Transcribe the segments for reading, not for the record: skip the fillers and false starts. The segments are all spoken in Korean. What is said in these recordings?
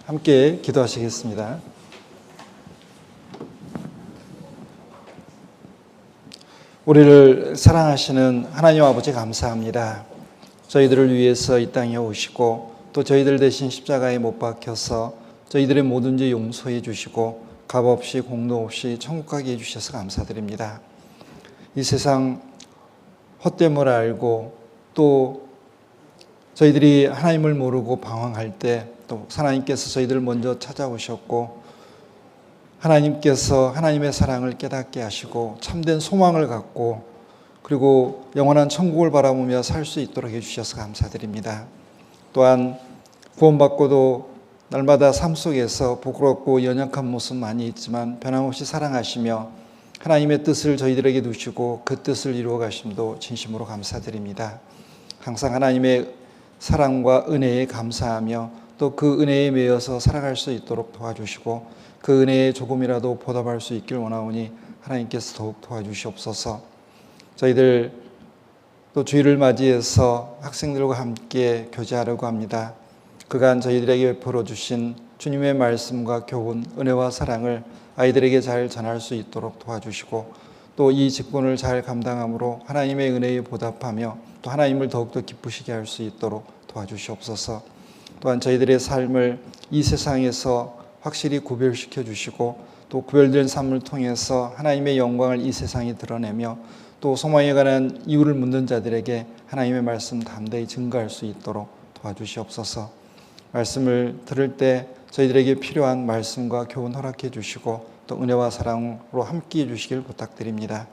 함께 기도하시겠습니다. 우리를 사랑하시는 하나님 아버지 감사합니다. 저희들을 위해서 이 땅에 오시고 또 저희들 대신 십자가에 못 박혀서 저희들의 모든 죄 용서해 주시고 값 없이 공로 없이 천국 가게 해주셔서 감사드립니다. 이 세상 헛됨을 알고 또 저희들이 하나님을 모르고 방황할 때 또 하나님께서 저희들을 먼저 찾아오셨고 하나님께서 하나님의 사랑을 깨닫게 하시고 참된 소망을 갖고 그리고 영원한 천국을 바라보며 살 수 있도록 해주셔서 감사드립니다. 또한 구원받고도 날마다 삶 속에서 부끄럽고 연약한 모습 많이 있지만 변함없이 사랑하시며 하나님의 뜻을 저희들에게 두시고 그 뜻을 이루어 가심도 진심으로 감사드립니다. 항상 하나님의 사랑과 은혜에 감사하며 또 그 은혜에 매여서 살아갈 수 있도록 도와주시고 그 은혜에 조금이라도 보답할 수 있길 원하오니 하나님께서 더욱 도와주시옵소서. 저희들 또 주일을 맞이해서 학생들과 함께 교제하려고 합니다. 그간 저희들에게 베풀어 주신 주님의 말씀과 교훈, 은혜와 사랑을 아이들에게 잘 전할 수 있도록 도와주시고 또 이 직분을 잘 감당함으로 하나님의 은혜에 보답하며 또 하나님을 더욱더 기쁘시게 할 수 있도록 도와주시옵소서. 또한 저희들의 삶을 이 세상에서 확실히 구별시켜 주시고 또 구별된 삶을 통해서 하나님의 영광을 이 세상에 드러내며 또 소망에 관한 이유를 묻는 자들에게 하나님의 말씀 담대히 증거할 수 있도록 도와주시옵소서. 말씀을 들을 때 저희들에게 필요한 말씀과 교훈 허락해 주시고 또 은혜와 사랑으로 함께해 주시길 부탁드립니다.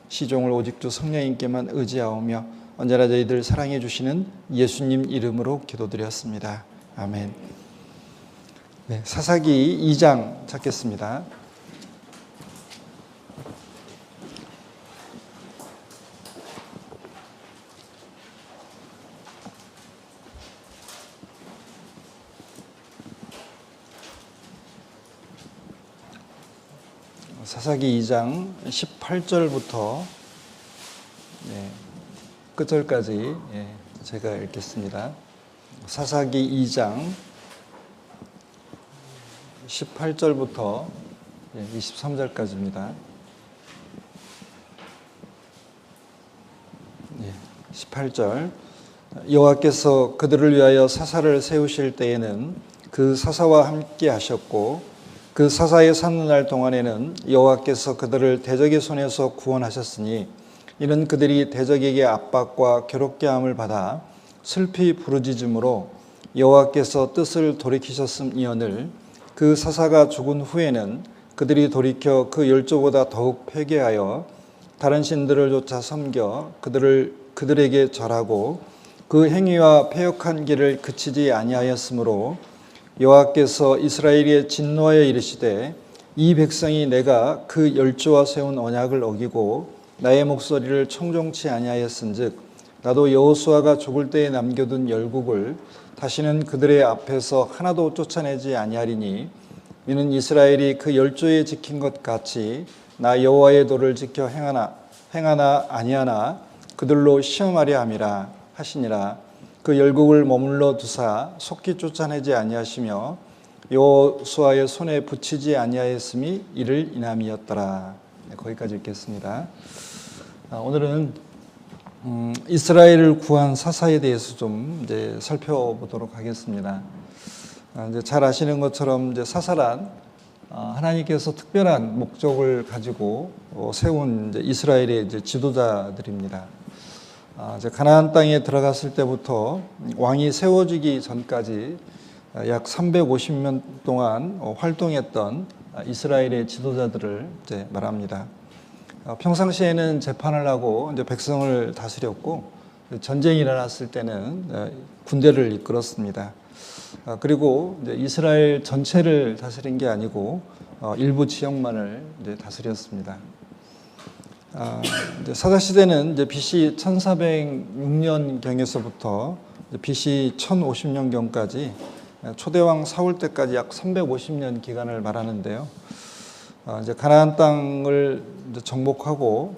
시종을 오직 주 성령님께만 의지하오며 언제나 저희들 사랑해 주시는 예수님 이름으로 기도드렸습니다. 아멘. 네, 사사기 2장 찾겠습니다. 사사기 2장 18절부터 끝절까지 제가 읽겠습니다. 사사기 2장 18절부터 23절까지입니다. 18절 여호와께서 그들을 위하여 사사를 세우실 때에는 그 사사와 함께 하셨고 그 사사에 사는 날 동안에는 여호와께서 그들을 대적의 손에서 구원하셨으니 이는 그들이 대적에게 압박과 괴롭게 함을 받아 슬피 부르짖음으로 여호와께서 뜻을 돌이키셨음이오늘 그 사사가 죽은 후에는 그들이 돌이켜 그 열조보다 더욱 회개하여 다른 신들을 쫓아 섬겨 그들에게 절하고 그 행위와 패역한 길을 그치지 아니하였으므로 여호와께서 이스라엘의 진노하여 이르시되 이 백성이 내가 그 열조와 세운 언약을 어기고 나의 목소리를 청종치 아니하였은즉 나도 여호수아가 죽을 때에 남겨둔 열국을 다시는 그들의 앞에서 하나도 쫓아내지 아니하리니 이는 이스라엘이 그 열조에 지킨 것 같이 나 여호와의 도를 지켜 행하나 아니하나 그들로 시험하려 함이라 하시니라. 그 열국을 머물러 두사 속히 쫓아내지 아니하시며 여호수아의 손에 붙이지 아니하였음이 이를 인함이었더라. 거기까지 읽겠습니다. 오늘은 이스라엘을 구한 사사에 대해서 좀 살펴보도록 하겠습니다. 이제 잘 아시는 것처럼 사사란 하나님께서 특별한 목적을 가지고 세운 이스라엘의 지도자들입니다. 가나안 땅에 들어갔을 때부터 왕이 세워지기 전까지 약 350년 동안 활동했던 이스라엘의 지도자들을 말합니다. 평상시에는 재판을 하고 백성을 다스렸고 전쟁이 일어났을 때는 군대를 이끌었습니다. 그리고 이스라엘 전체를 다스린 게 아니고 일부 지역만을 다스렸습니다. 사사 시대는 BC 1406년경에서부터 BC 1050년경까지 초대왕 사울 때까지 약 350년 기간을 말하는데요. 가나안 땅을 정복하고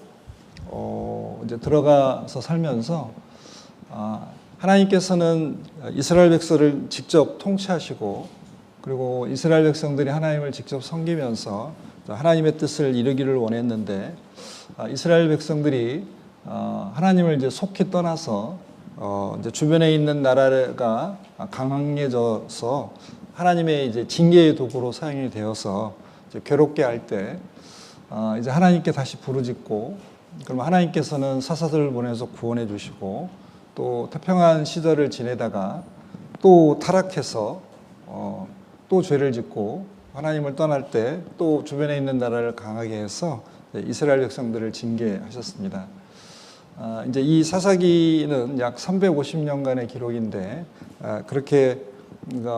들어가서 살면서 하나님께서는 이스라엘 백성을 직접 통치하시고 그리고 이스라엘 백성들이 하나님을 직접 섬기면서 하나님의 뜻을 이루기를 원했는데 이스라엘 백성들이 하나님을 이제 속히 떠나서 이제 주변에 있는 나라가 강해져서 하나님의 이제 징계의 도구로 사용이 되어서 이제 괴롭게 할 때 이제 하나님께 다시 부르짖고 그러면 하나님께서는 사사들을 보내서 구원해 주시고 또 태평한 시절을 지내다가 또 타락해서 또 죄를 짓고 하나님을 떠날 때 또 주변에 있는 나라를 강하게 해서 이스라엘 백성들을 징계하셨습니다. 이제 이 사사기는 약 350년간의 기록인데 그렇게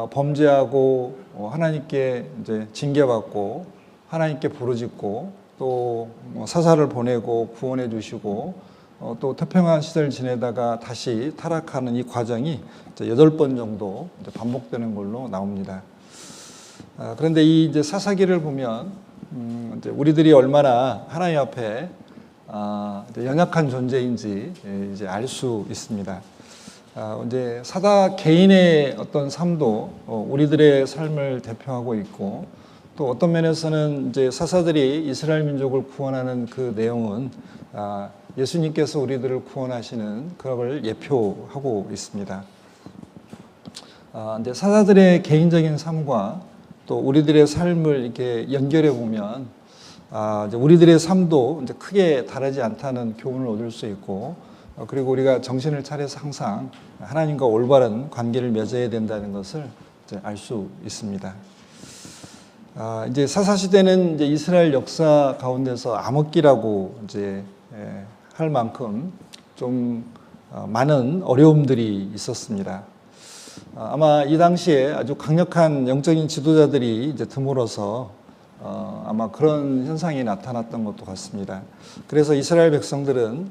범죄하고 하나님께 이제 징계받고 하나님께 부르짖고 또 사사를 보내고 구원해 주시고 또 태평한 시절 지내다가 다시 타락하는 이 과정이 8번 정도 반복되는 걸로 나옵니다. 그런데 이 이제 사사기를 보면 이제 우리들이 얼마나 하나님 앞에 연약한 존재인지 이제 알 수 있습니다. 이제 사사 개인의 어떤 삶도 우리들의 삶을 대표하고 있고 또 어떤 면에서는 이제 사사들이 이스라엘 민족을 구원하는 그 내용은 예수님께서 우리들을 구원하시는 그걸 예표하고 있습니다. 이제 사사들의 개인적인 삶과 또 우리들의 삶을 이렇게 연결해 보면 이제 우리들의 삶도 이제 크게 다르지 않다는 교훈을 얻을 수 있고 그리고 우리가 정신을 차려서 항상 하나님과 올바른 관계를 맺어야 된다는 것을 알 수 있습니다. 이제 사사 시대는 이제 이스라엘 역사 가운데서 암흑기라고 이제 할 만큼 좀 많은 어려움들이 있었습니다. 아마 이 당시에 아주 강력한 영적인 지도자들이 이제 드물어서 아마 그런 현상이 나타났던 것도 같습니다. 그래서 이스라엘 백성들은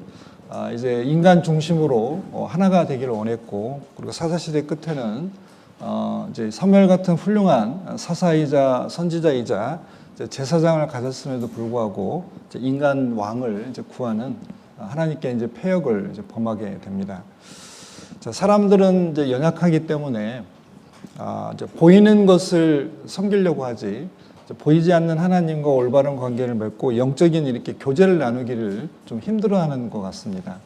이제 인간 중심으로 하나가 되기를 원했고 그리고 사사 시대 끝에는 이제 사무엘 같은 훌륭한 사사이자 선지자이자 제사장을 가졌음에도 불구하고 이제 인간 왕을 이제 구하는 하나님께 이제 패역을 이제 범하게 됩니다. 사람들은 이제 연약하기 때문에 이제 보이는 것을 섬기려고 하지 보이지 않는 하나님과 올바른 관계를 맺고 영적인 이렇게 교제를 나누기를 좀 힘들어하는 것 같습니다.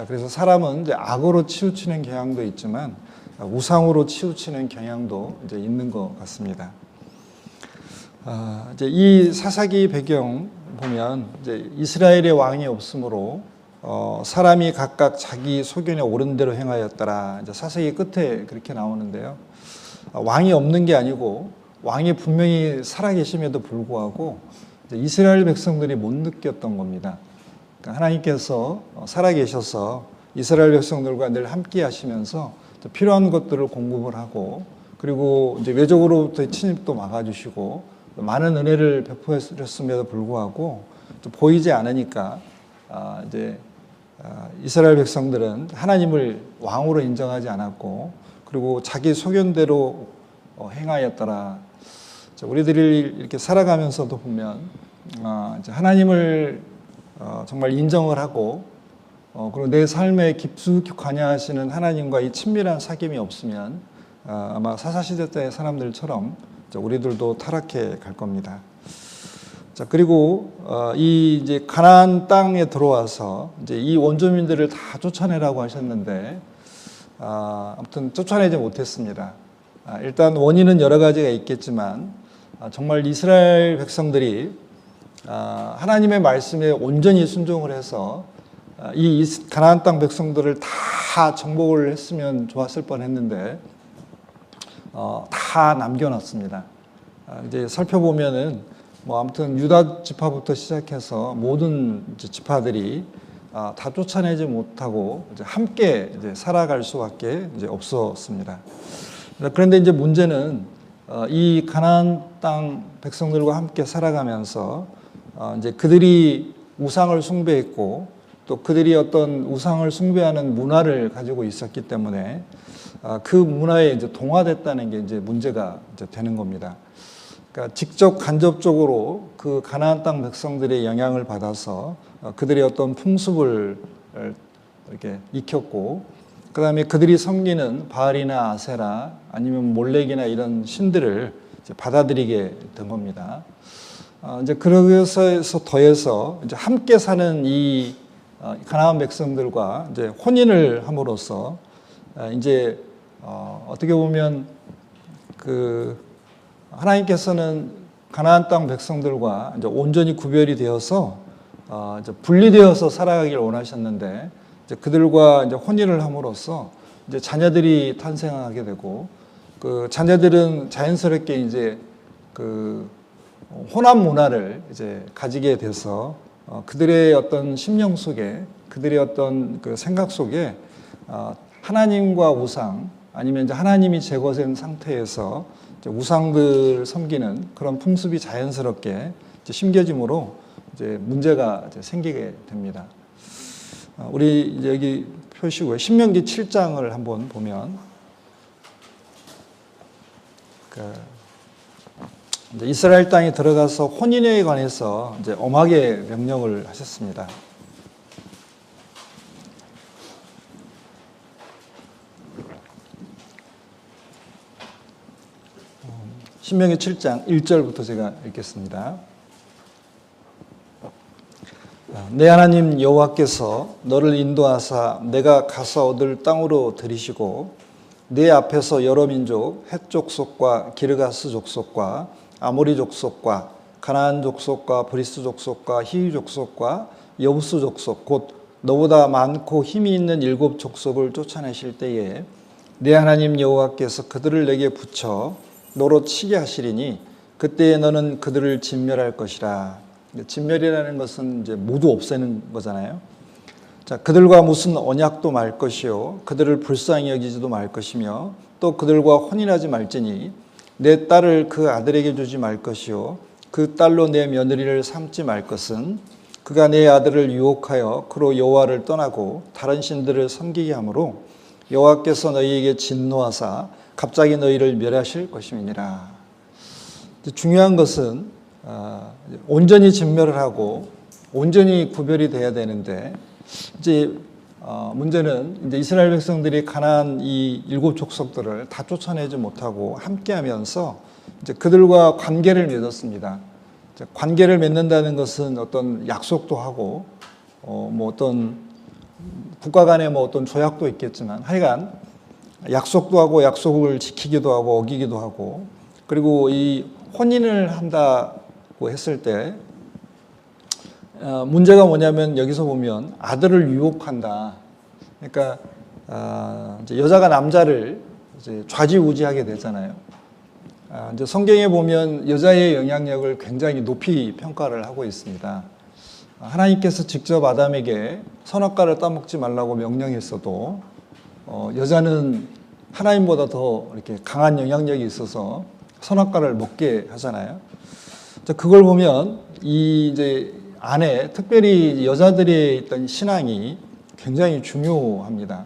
그래서 사람은 이제 악으로 치우치는 경향도 있지만 우상으로 치우치는 경향도 이제 있는 것 같습니다. 이제 이 사사기 배경 보면 이제 이스라엘의 왕이 없으므로 사람이 각각 자기 소견에 옳은 대로 행하였더라. 이제 사사기 끝에 그렇게 나오는데요. 왕이 없는 게 아니고 왕이 분명히 살아계심에도 불구하고 이스라엘 백성들이 못 느꼈던 겁니다. 그러니까 하나님께서 살아계셔서 이스라엘 백성들과 늘 함께 하시면서 필요한 것들을 공급을 하고 그리고 이제 외적으로부터의 침입도 막아주시고 많은 은혜를 베푸셨음에도 불구하고 보이지 않으니까 이제 이스라엘 백성들은 하나님을 왕으로 인정하지 않았고 그리고 자기 소견대로 행하였더라. 우리들이 이렇게 살아가면서도 보면 이제 하나님을 정말 인정을 하고 그리고 내 삶에 깊숙이 관여하시는 하나님과 이 친밀한 사귐이 없으면 아마 사사시대 때의 사람들처럼 우리들도 타락해 갈 겁니다. 자, 그리고 이 이제 가나안 땅에 들어와서 이제 이 원주민들을 다 쫓아내라고 하셨는데 아무튼 쫓아내지 못했습니다. 일단 원인은 여러 가지가 있겠지만 정말 이스라엘 백성들이 하나님의 말씀에 온전히 순종을 해서 이 가나안 땅 백성들을 다 정복을 했으면 좋았을 뻔했는데 다 남겨놨습니다. 이제 살펴보면은 뭐 아무튼 유다 지파부터 시작해서 모든 지파들이 다 쫓아내지 못하고 이제 함께 이제 살아갈 수밖에 이제 없었습니다. 그런데 이제 문제는 이 가나안 땅 백성들과 함께 살아가면서 이제 그들이 우상을 숭배했고 또 그들이 어떤 우상을 숭배하는 문화를 가지고 있었기 때문에 그 문화에 이제 동화됐다는 게 이제 문제가 이제 되는 겁니다. 그러니까 직접 간접적으로 그 가나안 땅 백성들의 영향을 받아서 그들의 어떤 풍습을 이렇게 익혔고 그 다음에 그들이 섬기는 바알이나 아세라 아니면 몰렉이나 이런 신들을 이제 받아들이게 된 겁니다. 이제 그러기서 더해서 이제 함께 사는 이 가나안 백성들과 이제 혼인을 함으로써 이제 어떻게 보면 그 하나님께서는 가나안 땅 백성들과 이제 온전히 구별이 되어서 이제 분리되어서 살아가기를 원하셨는데 이제 그들과 이제 혼인을 함으로써 이제 자녀들이 탄생하게 되고 그 자녀들은 자연스럽게 이제 그 혼합 문화를 이제 가지게 돼서 그들의 어떤 심령 속에 그들의 어떤 그 생각 속에 하나님과 우상 아니면 이제 하나님이 제거된 상태에서 이제 우상들 섬기는 그런 풍습이 자연스럽게 이제 심겨짐으로 이제 문제가 이제 생기게 됩니다. 우리 이제 여기 표시고요. 신명기 7장을 한번 보면 이제 이스라엘 땅에 들어가서 혼인에 관해서 이제 엄하게 명령을 하셨습니다. 신명기 7장 1절부터 제가 읽겠습니다. 내 하나님 여호와께서 너를 인도하사 내가 가서 얻을 땅으로 들이시고 내 앞에서 여러 민족 헷 족속과 기르가스 족속과 아모리 족속과 가나안 족속과 브리스 족속과 히위 족속과 여부스 족속 곧 너보다 많고 힘이 있는 7 족속을 쫓아내실 때에 내 하나님 여호와께서 그들을 내게 붙여 너로 치게 하시리니 그때에 너는 그들을 진멸할 것이라. 진멸이라는 것은 이제 모두 없애는 거잖아요. 자, 그들과 무슨 언약도 말 것이요 그들을 불쌍히 여기지도 말 것이며 또 그들과 혼인하지 말지니 내 딸을 그 아들에게 주지 말 것이요 그 딸로 내 며느리를 삼지 말 것은 그가 내 아들을 유혹하여 그로 여호와를 떠나고 다른 신들을 섬기게 하므로 여호와께서 너희에게 진노하사 갑자기 너희를 멸하실 것임이니라. 중요한 것은 온전히 진멸을 하고 온전히 구별이 돼야 되는데 이제 문제는 이제 이스라엘 백성들이 가나안 이 7 족속들을 다 쫓아내지 못하고 함께하면서 이제 그들과 관계를 맺었습니다. 관계를 맺는다는 것은 어떤 약속도 하고 뭐 어떤 국가 간에 뭐 어떤 조약도 있겠지만 하여간 약속도 하고 약속을 지키기도 하고 어기기도 하고 그리고 이 혼인을 한다고 했을 때 문제가 뭐냐면 여기서 보면 아들을 유혹한다. 그러니까 이제 여자가 남자를 이제 좌지우지하게 되잖아요. 이제 성경에 보면 여자의 영향력을 굉장히 높이 평가를 하고 있습니다. 하나님께서 직접 아담에게 선악과를 따먹지 말라고 명령했어도 여자는 하나님보다 더 이렇게 강한 영향력이 있어서 선악과를 먹게 하잖아요. 그걸 보면 이 이제 안에 특별히 여자들의 있던 신앙이 굉장히 중요합니다.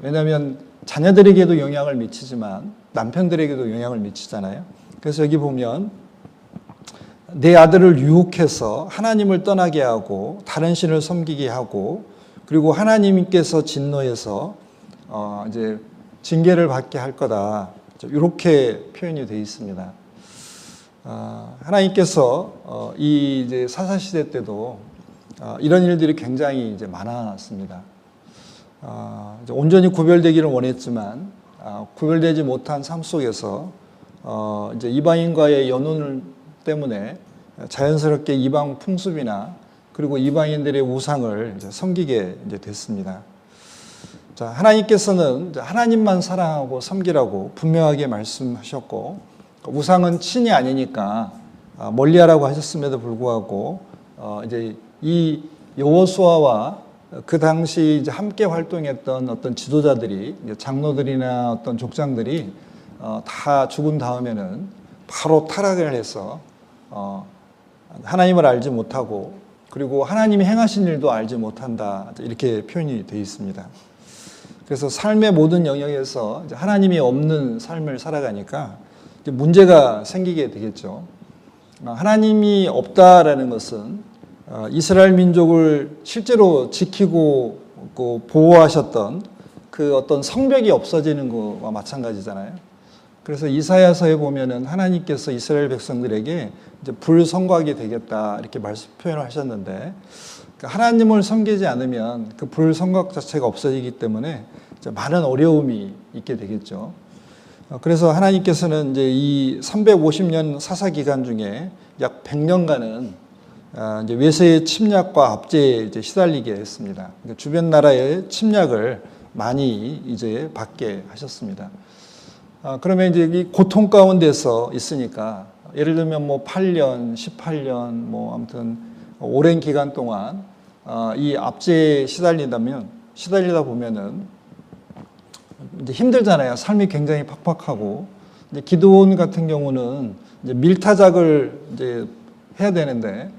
왜냐하면 자녀들에게도 영향을 미치지만 남편들에게도 영향을 미치잖아요. 그래서 여기 보면 내 아들을 유혹해서 하나님을 떠나게 하고 다른 신을 섬기게 하고 그리고 하나님께서 진노해서 이제 징계를 받게 할 거다. 이렇게 표현이 되어 있습니다. 하나님께서 이 이제 사사 시대 때도 이런 일들이 굉장히 이제 많았습니다. 이제 온전히 구별되기를 원했지만 구별되지 못한 삶 속에서 이제 이방인과의 연혼 때문에 자연스럽게 이방 풍습이나 그리고 이방인들의 우상을 이제 섬기게 이제 됐습니다. 자, 하나님께서는 하나님만 사랑하고 섬기라고 분명하게 말씀하셨고 우상은 친이 아니니까 멀리하라고 하셨음에도 불구하고 이제 이 여호수아와 그 당시 이제 함께 활동했던 어떤 지도자들이 이제 장로들이나 어떤 족장들이 다 죽은 다음에는 바로 타락을 해서 하나님을 알지 못하고 그리고 하나님이 행하신 일도 알지 못한다 이렇게 표현이 되어 있습니다. 그래서 삶의 모든 영역에서 이제 하나님이 없는 삶을 살아가니까 이제 문제가 생기게 되겠죠. 하나님이 없다라는 것은 이스라엘 민족을 실제로 지키고 보호하셨던 그 그 어떤 성벽이 없어지는 것과 마찬가지잖아요. 그래서 이사야서에 보면은 하나님께서 이스라엘 백성들에게 이제 불성곽이 되겠다 이렇게 표현을 하셨는데, 하나님을 섬기지 않으면 그 불성곽 자체가 없어지기 때문에 많은 어려움이 있게 되겠죠. 그래서 하나님께서는 이제 이 350년 사사 기간 중에 약 100년간은 이제 외세의 침략과 압제에 이제 시달리게 했습니다. 그러니까 주변 나라의 침략을 많이 이제 받게 하셨습니다. 그러면 이제 이 고통 가운데서 있으니까, 예를 들면 뭐 8년, 18년, 뭐 아무튼 오랜 기간 동안 이 압제에 시달리다 보면은 이제 힘들잖아요. 삶이 굉장히 팍팍하고, 이제 기드온 같은 경우는 이제 밀타작을 이제 해야 되는데,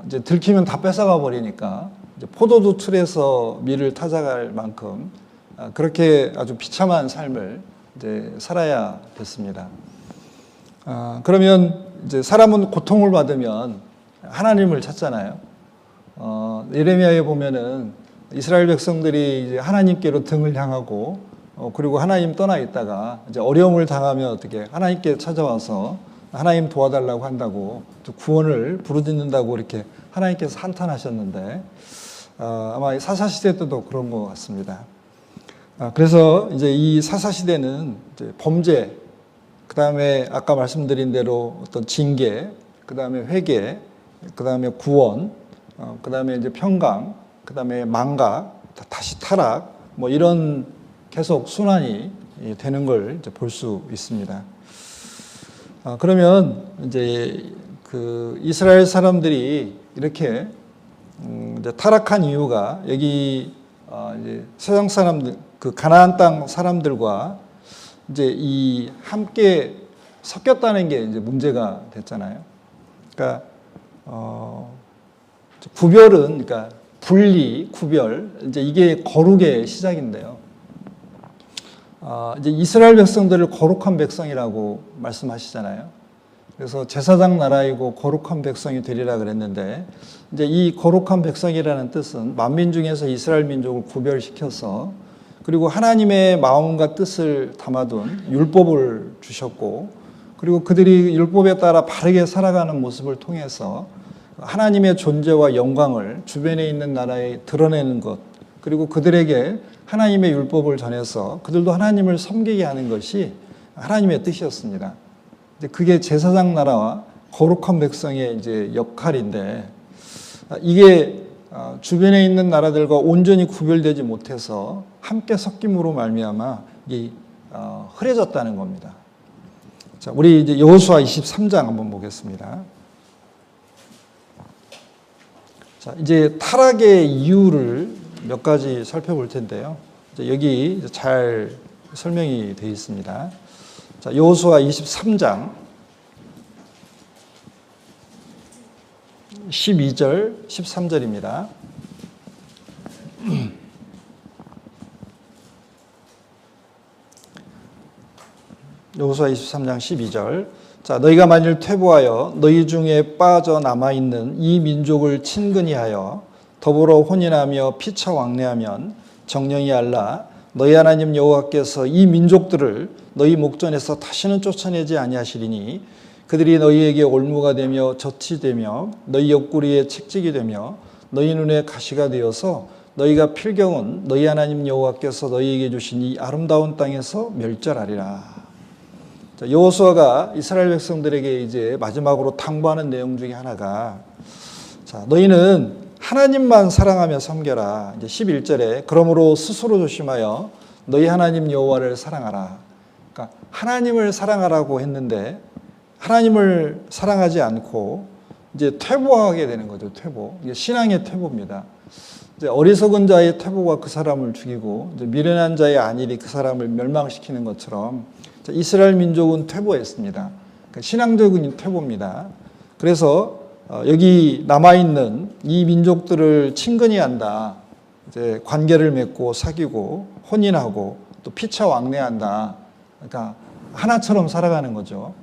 이제 들키면 다 뺏어가 버리니까 이제 포도주 틀에서 밀을 타작할 만큼 그렇게 아주 비참한 삶을 이제 살아야 됐습니다. 그러면 이제 사람은 고통을 받으면 하나님을 찾잖아요. 예레미야에 보면은 이스라엘 백성들이 이제 하나님께로 등을 향하고, 그리고 하나님 떠나 있다가 이제 어려움을 당하면 어떻게 하나님께 찾아와서 하나님 도와달라고 한다고 또 구원을 부르짖는다고 이렇게 하나님께서 한탄하셨는데, 아마 사사시대 때도 그런 것 같습니다. 그래서 이제 이 사사시대는 이제 범죄, 그 다음에 아까 말씀드린 대로 어떤 징계, 그 다음에 회개, 그 다음에 구원, 그 다음에 이제 평강, 그 다음에 망각, 다시 타락, 뭐 이런 계속 순환이 되는 걸 이제 볼 수 있습니다. 그러면 이제 그 이스라엘 사람들이 이렇게 이제 타락한 이유가 여기 이제 세상 사람들, 그 가나안 땅 사람들과 이제 이 함께 섞였다는 게 이제 문제가 됐잖아요. 그러니까 구별은, 그러니까 분리, 구별, 이제 이게 거룩의 시작인데요. 이제 이스라엘 백성들을 거룩한 백성이라고 말씀하시잖아요. 그래서 제사장 나라이고 거룩한 백성이 되리라 그랬는데, 이제 이 거룩한 백성이라는 뜻은 만민 중에서 이스라엘 민족을 구별시켜서, 그리고 하나님의 마음과 뜻을 담아둔 율법을 주셨고, 그리고 그들이 율법에 따라 바르게 살아가는 모습을 통해서 하나님의 존재와 영광을 주변에 있는 나라에 드러내는 것, 그리고 그들에게 하나님의 율법을 전해서 그들도 하나님을 섬기게 하는 것이 하나님의 뜻이었습니다. 그게 제사장 나라와 거룩한 백성의 이제 역할인데, 이게 주변에 있는 나라들과 온전히 구별되지 못해서 함께 섞임으로 말미암아 이게 흐려졌다는 겁니다. 자, 우리 이제 여호수아 23장 한번 보겠습니다. 자, 이제 타락의 이유를 몇 가지 살펴볼 텐데요. 여기 잘 설명이 되어 있습니다. 자, 여호수아 23장 12절, 13절입니다. 여호수아 23장 12절. 자, 너희가 만일 퇴보하여 너희 중에 빠져남아있는 이 민족을 친근히 하여 더불어 혼인하며 피차 왕래하면 정령이 알라 너희 하나님 여호와께서 이 민족들을 너희 목전에서 다시는 쫓아내지 아니하시리니 그들이 너희에게 올무가 되며 젖이 되며 너희 옆구리에 책직이 되며 너희 눈에 가시가 되어서 너희가 필경은 너희 하나님 여호와께서 너희에게 주신 이 아름다운 땅에서 멸절하리라. 여호수아가 이스라엘 백성들에게 이제 마지막으로 당부하는 내용 중에 하나가, 자, 너희는 하나님만 사랑하며 섬겨라. 이제 11절에 그러므로 스스로 조심하여 너희 하나님 여호와를 사랑하라. 그러니까 하나님을 사랑하라고 했는데 하나님을 사랑하지 않고 이제 퇴보하게 되는 거죠. 퇴보. 이게 신앙의 퇴보입니다. 이제 어리석은 자의 퇴보가 그 사람을 죽이고 이제 미련한 자의 안일이 그 사람을 멸망시키는 것처럼 이스라엘 민족은 퇴보했습니다. 그러니까 신앙적인 퇴보입니다. 그래서 여기 남아있는 이 민족들을 친근히 한다. 이제 관계를 맺고 사귀고 혼인하고 또 피차 왕래한다. 그러니까 하나처럼 살아가는 거죠.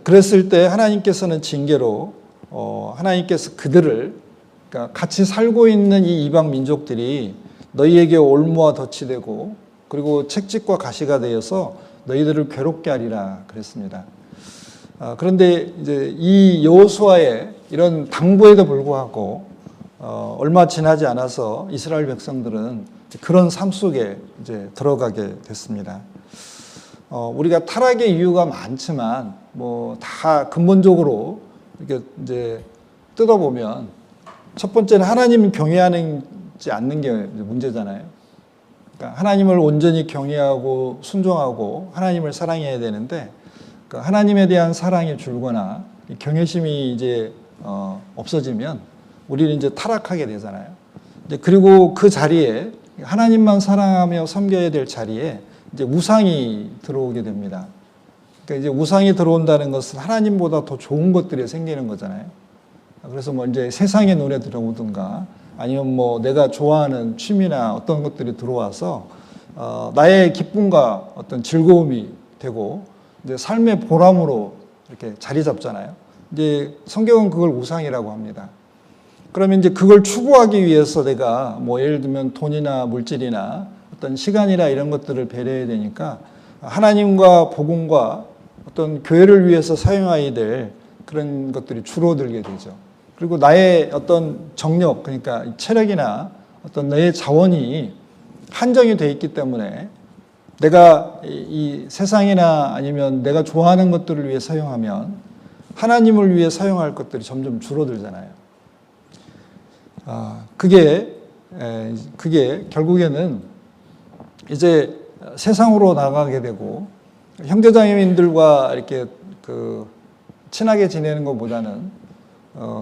그랬을 때 하나님께서는 징계로 하나님께서 그들을, 그러니까 같이 살고 있는 이 이방 민족들이 너희에게 올무와 덫이 되고 그리고 채찍과 가시가 되어서 너희들을 괴롭게 하리라 그랬습니다. 그런데 이제 이 여호수아의 이런 당부에도 불구하고 얼마 지나지 않아서 이스라엘 백성들은 그런 삶 속에 이제 들어가게 됐습니다. 우리가 타락의 이유가 많지만 뭐 다 근본적으로 이렇게 이제 뜯어보면 첫 번째는 하나님 경외하지 않는 게 문제잖아요. 그러니까 하나님을 온전히 경외하고 순종하고 하나님을 사랑해야 되는데 그러니까 하나님에 대한 사랑이 줄거나 경외심이 이제 없어지면 우리는 이제 타락하게 되잖아요. 그리고 그 자리에 하나님만 사랑하며 섬겨야 될 자리에 이제 우상이 들어오게 됩니다. 그러니까 이제 우상이 들어온다는 것은 하나님보다 더 좋은 것들이 생기는 거잖아요. 그래서 뭐 이제 세상의 눈에 들어오든가 아니면 뭐 내가 좋아하는 취미나 어떤 것들이 들어와서 나의 기쁨과 어떤 즐거움이 되고 이제 삶의 보람으로 이렇게 자리 잡잖아요. 이제 성경은 그걸 우상이라고 합니다. 그러면 이제 그걸 추구하기 위해서 내가 뭐 예를 들면 돈이나 물질이나 어떤 시간이나 이런 것들을 배려해야 되니까 하나님과 복음과 어떤 교회를 위해서 사용해야 될 그런 것들이 줄어들게 되죠. 그리고 나의 어떤 정력, 그러니까 체력이나 어떤 내 자원이 한정이 되어 있기 때문에 내가 이 세상이나 아니면 내가 좋아하는 것들을 위해 사용하면 하나님을 위해 사용할 것들이 점점 줄어들잖아요. 그게 결국에는 이제 세상으로 나가게 되고 형제자매님들과 이렇게 친하게 지내는 것보다는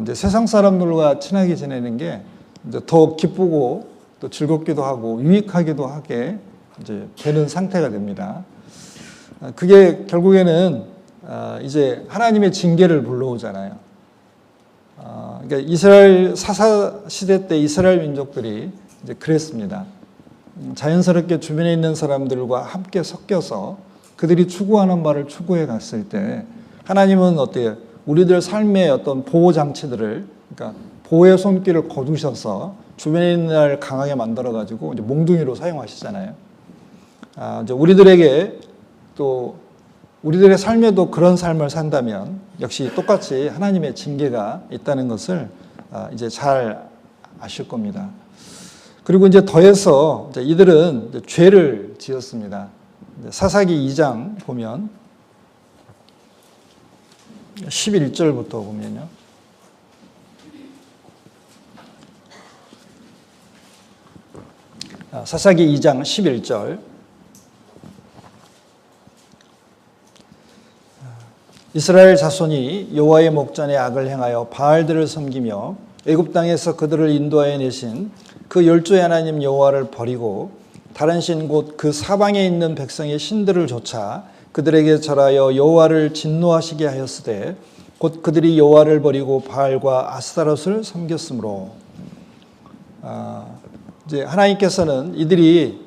이제 세상 사람들과 친하게 지내는 게 이제 더 기쁘고 또 즐겁기도 하고 유익하기도 하게 이제 되는 상태가 됩니다. 그게 결국에는 이제 하나님의 징계를 불러오잖아요. 그러니까 이스라엘 사사 시대 때 이스라엘 민족들이 이제 그랬습니다. 자연스럽게 주변에 있는 사람들과 함께 섞여서 그들이 추구하는 바를 추구해 갔을 때 하나님은 어때요? 우리들 삶의 어떤 보호 장치들을 그러니까 보호의 손길을 거두셔서 주변에 있는 날 강하게 만들어 가지고 이제 몽둥이로 사용하시잖아요. 이제 우리들에게 또 우리들의 삶에도 그런 삶을 산다면 역시 똑같이 하나님의 징계가 있다는 것을 이제 잘 아실 겁니다. 그리고 이제 더해서 이제 이들은 이제 죄를 지었습니다. 사사기 2장 보면 11절부터 보면요. 사사기 2장 11절. 이스라엘 자손이 여호와의 목전에 악을 행하여 바알들을 섬기며 애굽 땅에서 그들을 인도하여 내신 그 열조의 하나님 여호와를 버리고 다른 신 곧 그 사방에 있는 백성의 신들을 좇아 그들에게 절하여 여호와를 진노하시게 하였으되 곧 그들이 여호와를 버리고 바알과 아스타롯을 섬겼으므로 이제 하나님께서는 이들이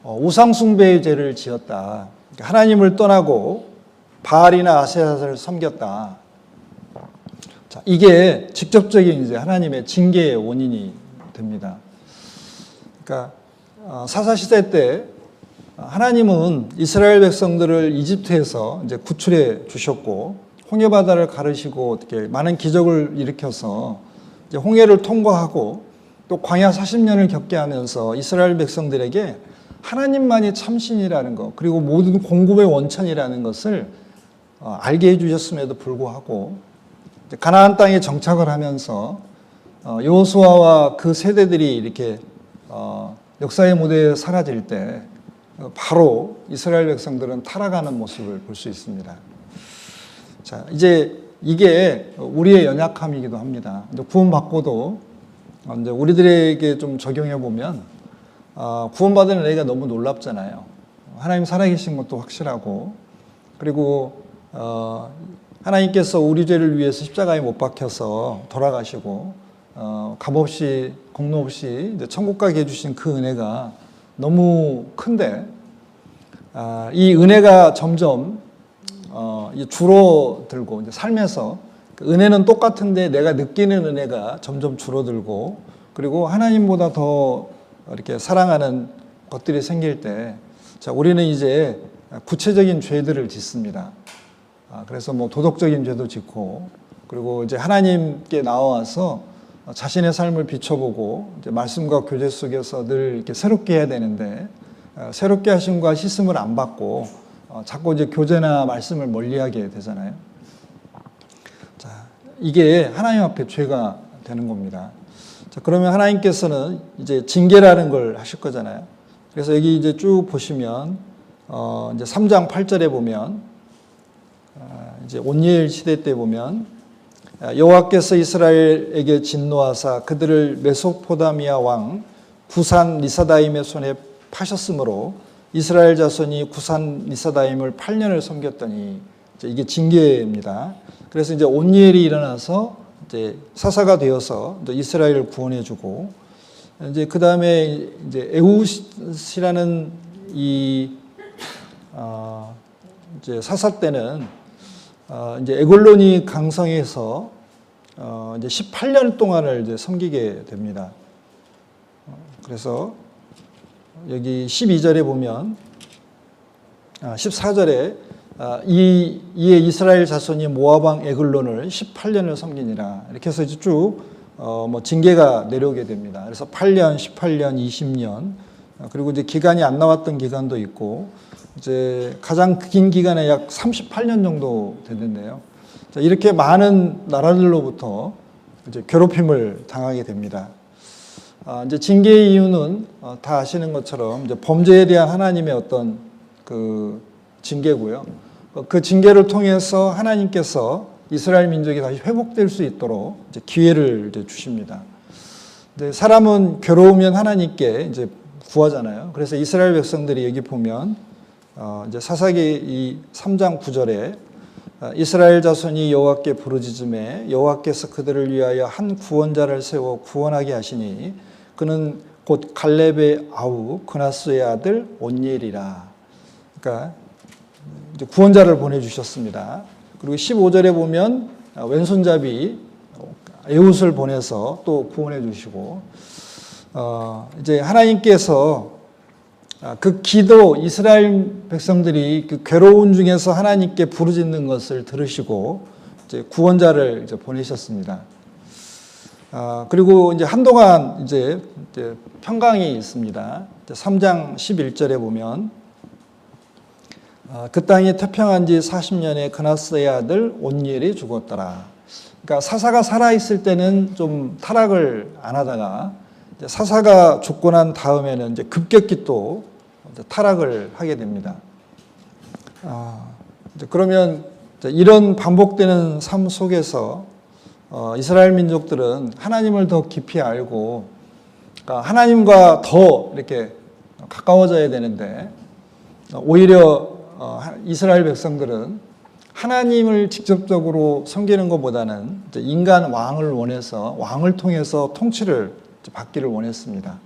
우상 숭배의 죄를 지었다. 하나님을 떠나고 바알이나 아세라를 섬겼다. 자, 이게 직접적인 이제 하나님의 징계의 원인이 됩니다. 그러니까 사사 시대 때 하나님은 이스라엘 백성들을 이집트에서 이제 구출해 주셨고 홍해 바다를 가르시고 어떻게 많은 기적을 일으켜서 이제 홍해를 통과하고 또 광야 40년을 겪게 하면서 이스라엘 백성들에게 하나님만이 참신이라는 것 그리고 모든 공급의 원천이라는 것을 알게 해주셨음에도 불구하고 가나안 땅에 정착을 하면서 여호수아와 그 세대들이 이렇게 역사의 무대에 사라질 때 바로 이스라엘 백성들은 타락하는 모습을 볼 수 있습니다. 자, 이제 이게 우리의 연약함이기도 합니다. 구원받고도 이제 우리들에게 좀 적용해 보면 구원받은 애가 너무 놀랍잖아요. 하나님 살아계신 것도 확실하고 그리고 하나님께서 우리 죄를 위해서 십자가에 못 박혀서 돌아가시고 값없이 공로 없이 이제 천국 가게 해주신 그 은혜가 너무 큰데 이 은혜가 점점 줄어들고 이제 삶에서 은혜는 똑같은데 내가 느끼는 은혜가 점점 줄어들고 그리고 하나님보다 더 이렇게 사랑하는 것들이 생길 때, 자, 우리는 이제 구체적인 죄들을 짓습니다. 그래서 뭐 도덕적인 죄도 짓고, 그리고 이제 하나님께 나와서 자신의 삶을 비춰보고, 이제 말씀과 교제 속에서 늘 이렇게 새롭게 해야 되는데, 새롭게 하심과 씻음을 안 받고, 자꾸 이제 교제나 말씀을 멀리하게 되잖아요. 자, 이게 하나님 앞에 죄가 되는 겁니다. 자, 그러면 하나님께서는 이제 징계라는 걸 하실 거잖아요. 그래서 여기 이제 쭉 보시면, 이제 3장 8절에 보면, 이제 온니엘 시대 때 보면, 여호와께서 이스라엘에게 진노하사 그들을 메소포다미아 왕 구산 리사다임의 손에 파셨으므로 이스라엘 자손이 구산 리사다임을 8년을 섬겼더니, 이게 징계입니다. 그래서 이제 온니엘이 일어나서 이제 사사가 되어서 이제 이스라엘을 구원해주고, 이제 그 다음에 이제 에훗이라는 이제 사사 때는 이제 에글론이 강성해서 이제 18년 동안을 이제 섬기게 됩니다. 그래서 여기 12절에 보면 14절에 이에 이스라엘 자손이 모압 왕 에글론을 18년을 섬기니라, 이렇게 해서 이제 쭉 뭐 징계가 내려오게 됩니다. 그래서 8년, 18년, 20년, 그리고 이제 기간이 안 나왔던 기간도 있고, 이제 가장 긴 기간에 약 38년 정도 되는데요. 자, 이렇게 많은 나라들로부터 이제 괴롭힘을 당하게 됩니다. 이제 징계의 이유는 다 아시는 것처럼 이제 범죄에 대한 하나님의 어떤 그 징계고요. 그 징계를 통해서 하나님께서 이스라엘 민족이 다시 회복될 수 있도록 이제 기회를 이제 주십니다. 근데 사람은 괴로우면 하나님께 이제 구하잖아요. 그래서 이스라엘 백성들이 여기 보면 이제 사사기 이 3장 9절에 이스라엘 자손이 여호와께 부르짖음에 여호와께서 그들을 위하여 한 구원자를 세워 구원하게 하시니 그는 곧 갈렙의 아우 그나스의 아들 온니엘이라. 그러니까 이제 구원자를 보내주셨습니다. 그리고 15절에 보면 왼손잡이 에훗을 보내서 또 구원해 주시고, 이제 하나님께서 그 기도, 이스라엘 백성들이 그 괴로운 중에서 하나님께 부르짖는 것을 들으시고 이제 구원자를 이제 보내셨습니다. 그리고 이제 한동안 이제 평강이 있습니다. 3장 11절에 보면 그 땅이 태평한 지 40년에 그나스의 아들 온니엘이 죽었더라. 그러니까 사사가 살아있을 때는 좀 타락을 안 하다가 이제 사사가 죽고 난 다음에는 이제 급격히 또 타락을 하게 됩니다. 이제 그러면 이런 반복되는 삶 속에서 이스라엘 민족들은 하나님을 더 깊이 알고, 그러니까 하나님과 더 이렇게 가까워져야 되는데, 오히려 이스라엘 백성들은 하나님을 직접적으로 섬기는 것보다는 인간 왕을 원해서 왕을 통해서 통치를 받기를 원했습니다.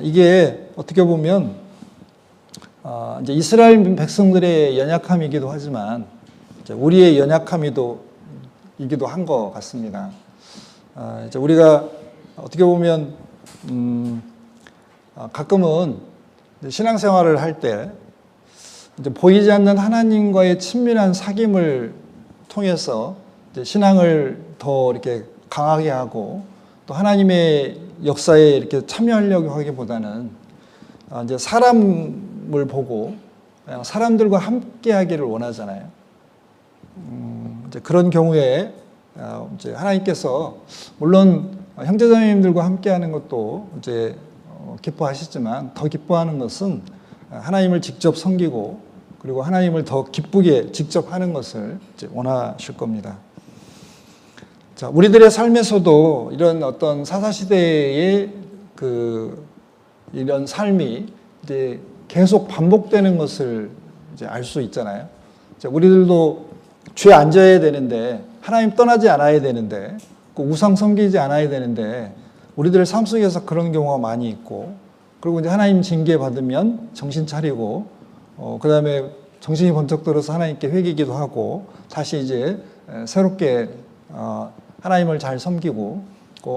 이게 어떻게 보면 이제 이스라엘 백성들의 연약함이기도 하지만 우리의 연약함이기도 한 것 같습니다. 이제 우리가 어떻게 보면 가끔은 신앙생활을 할 때 이제 보이지 않는 하나님과의 친밀한 사귐을 통해서 이제 신앙을 더 이렇게 강하게 하고 또 하나님의 역사에 이렇게 참여하려고 하기보다는 이제 사람을 보고 그냥 사람들과 함께하기를 원하잖아요. 이제 그런 경우에 이제 하나님께서 물론 형제자매님들과 함께하는 것도 이제 기뻐하시지만 더 기뻐하는 것은 하나님을 직접 섬기고 그리고 하나님을 더 기쁘게 직접 하는 것을 이제 원하실 겁니다. 자, 우리들의 삶에서도 이런 어떤 사사시대의 이런 삶이 이제 계속 반복되는 것을 이제 알 수 있잖아요. 자, 우리들도 죄 안 져야 되는데, 하나님 떠나지 않아야 되는데, 우상 섬기지 않아야 되는데, 우리들의 삶 속에서 그런 경우가 많이 있고, 그리고 이제 하나님 징계 받으면 정신 차리고, 그 다음에 정신이 번쩍 들어서 하나님께 회개기도 하고, 다시 이제 새롭게 하나님을 잘 섬기고,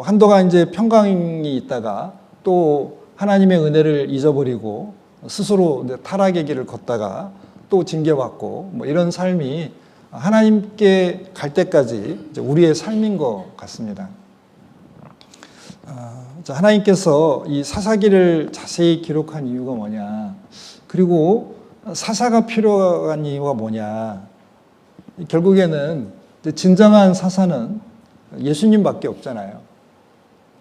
한동안 이제 평강이 있다가 또 하나님의 은혜를 잊어버리고 스스로 이제 타락의 길을 걷다가 또 징계받고 뭐 이런 삶이 하나님께 갈 때까지 이제 우리의 삶인 것 같습니다. 하나님께서 이 사사기를 자세히 기록한 이유가 뭐냐, 그리고 사사가 필요한 이유가 뭐냐. 결국에는 진정한 사사는 예수님밖에 없잖아요.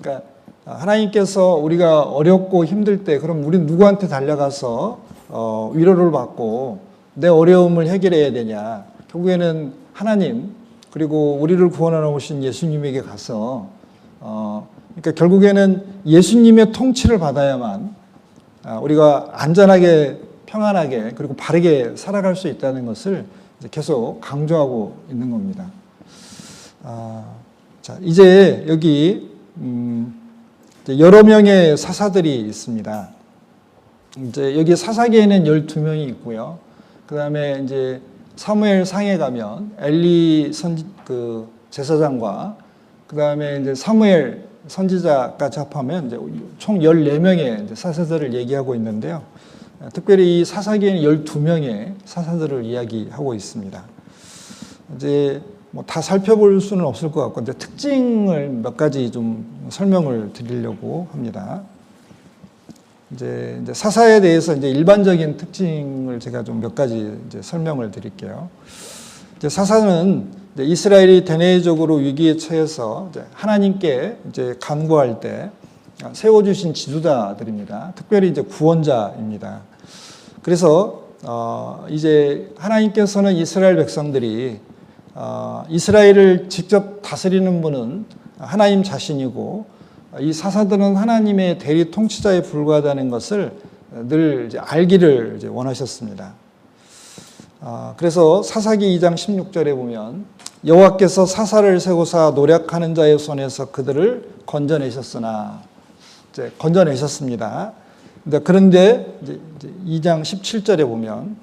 그러니까 하나님께서 우리가 어렵고 힘들 때 그럼 우리 누구한테 달려가서 위로를 받고 내 어려움을 해결해야 되냐. 결국에는 하나님, 그리고 우리를 구원하러 오신 예수님에게 가서 그러니까 결국에는 예수님의 통치를 받아야만 우리가 안전하게 평안하게 그리고 바르게 살아갈 수 있다는 것을 계속 강조하고 있는 겁니다. 자, 이제 여기 여러 명의 사사들이 있습니다. 이제 여기 사사기에는 12명이 있고요. 그 다음에 이제 사무엘 상에 가면 엘리 제사장과 그 다음에 이제 사무엘 선지자까지 합하면 이제 총 14명의 이제 사사들을 얘기하고 있는데요. 특별히 이 사사기에는 12명의 사사들을 이야기하고 있습니다. 이제 뭐 다 살펴볼 수는 없을 것 같고, 이제 특징을 몇 가지 좀 설명을 드리려고 합니다. 이제 사사에 대해서 이제 일반적인 특징을 제가 좀 몇 가지 이제 설명을 드릴게요. 이제 사사는 이제 이스라엘이 대내적으로 위기에 처해서 이제 하나님께 이제 간구할 때 세워주신 지도자들입니다. 특별히 이제 구원자입니다. 그래서 이제 하나님께서는 이스라엘 백성들이 이스라엘을 직접 다스리는 분은 하나님 자신이고, 이 사사들은 하나님의 대리 통치자에 불과하다는 것을 늘 이제 알기를 이제 원하셨습니다. 그래서 사사기 2장 16절에 보면 여호와께서 사사를 세우사 노력하는 자의 손에서 그들을 건져내셨으나, 이제 건져내셨습니다. 그런데 이제 2장 17절에 보면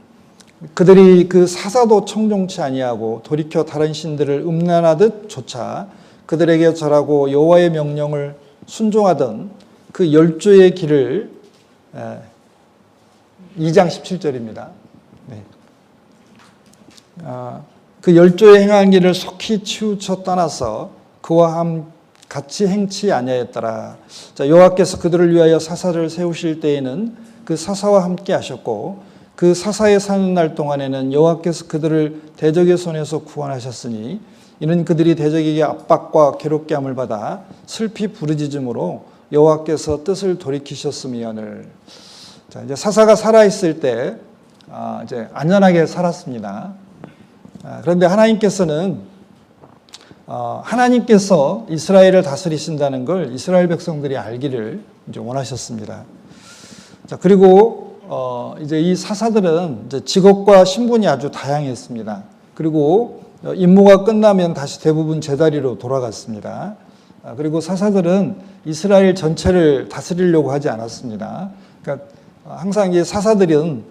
그들이 그 사사도 청종치 아니하고 돌이켜 다른 신들을 음란하듯 좇아 그들에게 절하고 여호와의 명령을 순종하던 그 10조의 길을 2장 17절입니다. 네. 그 10조의 행한 길을 속히 치우쳐 떠나서 그와 같이 행치 아니하였더라. 자, 여호와께서 그들을 위하여 사사를 세우실 때에는 그 사사와 함께 하셨고, 그 사사에 사는 날 동안에는 여호와께서 그들을 대적의 손에서 구원하셨으니 이는 그들이 대적에게 압박과 괴롭게 함을 받아 슬피 부르짖음으로 여호와께서 뜻을 돌이키셨음이오늘. 자, 이제 사사가 살아 있을 때 이제 안전하게 살았습니다. 그런데 하나님께서는 하나님께서 이스라엘을 다스리신다는 걸 이스라엘 백성들이 알기를 이제 원하셨습니다. 자, 그리고 이제 이 사사들은 이제 직업과 신분이 아주 다양했습니다. 그리고 임무가 끝나면 다시 대부분 제자리로 돌아갔습니다. 그리고 사사들은 이스라엘 전체를 다스리려고 하지 않았습니다. 그러니까 항상 이 사사들은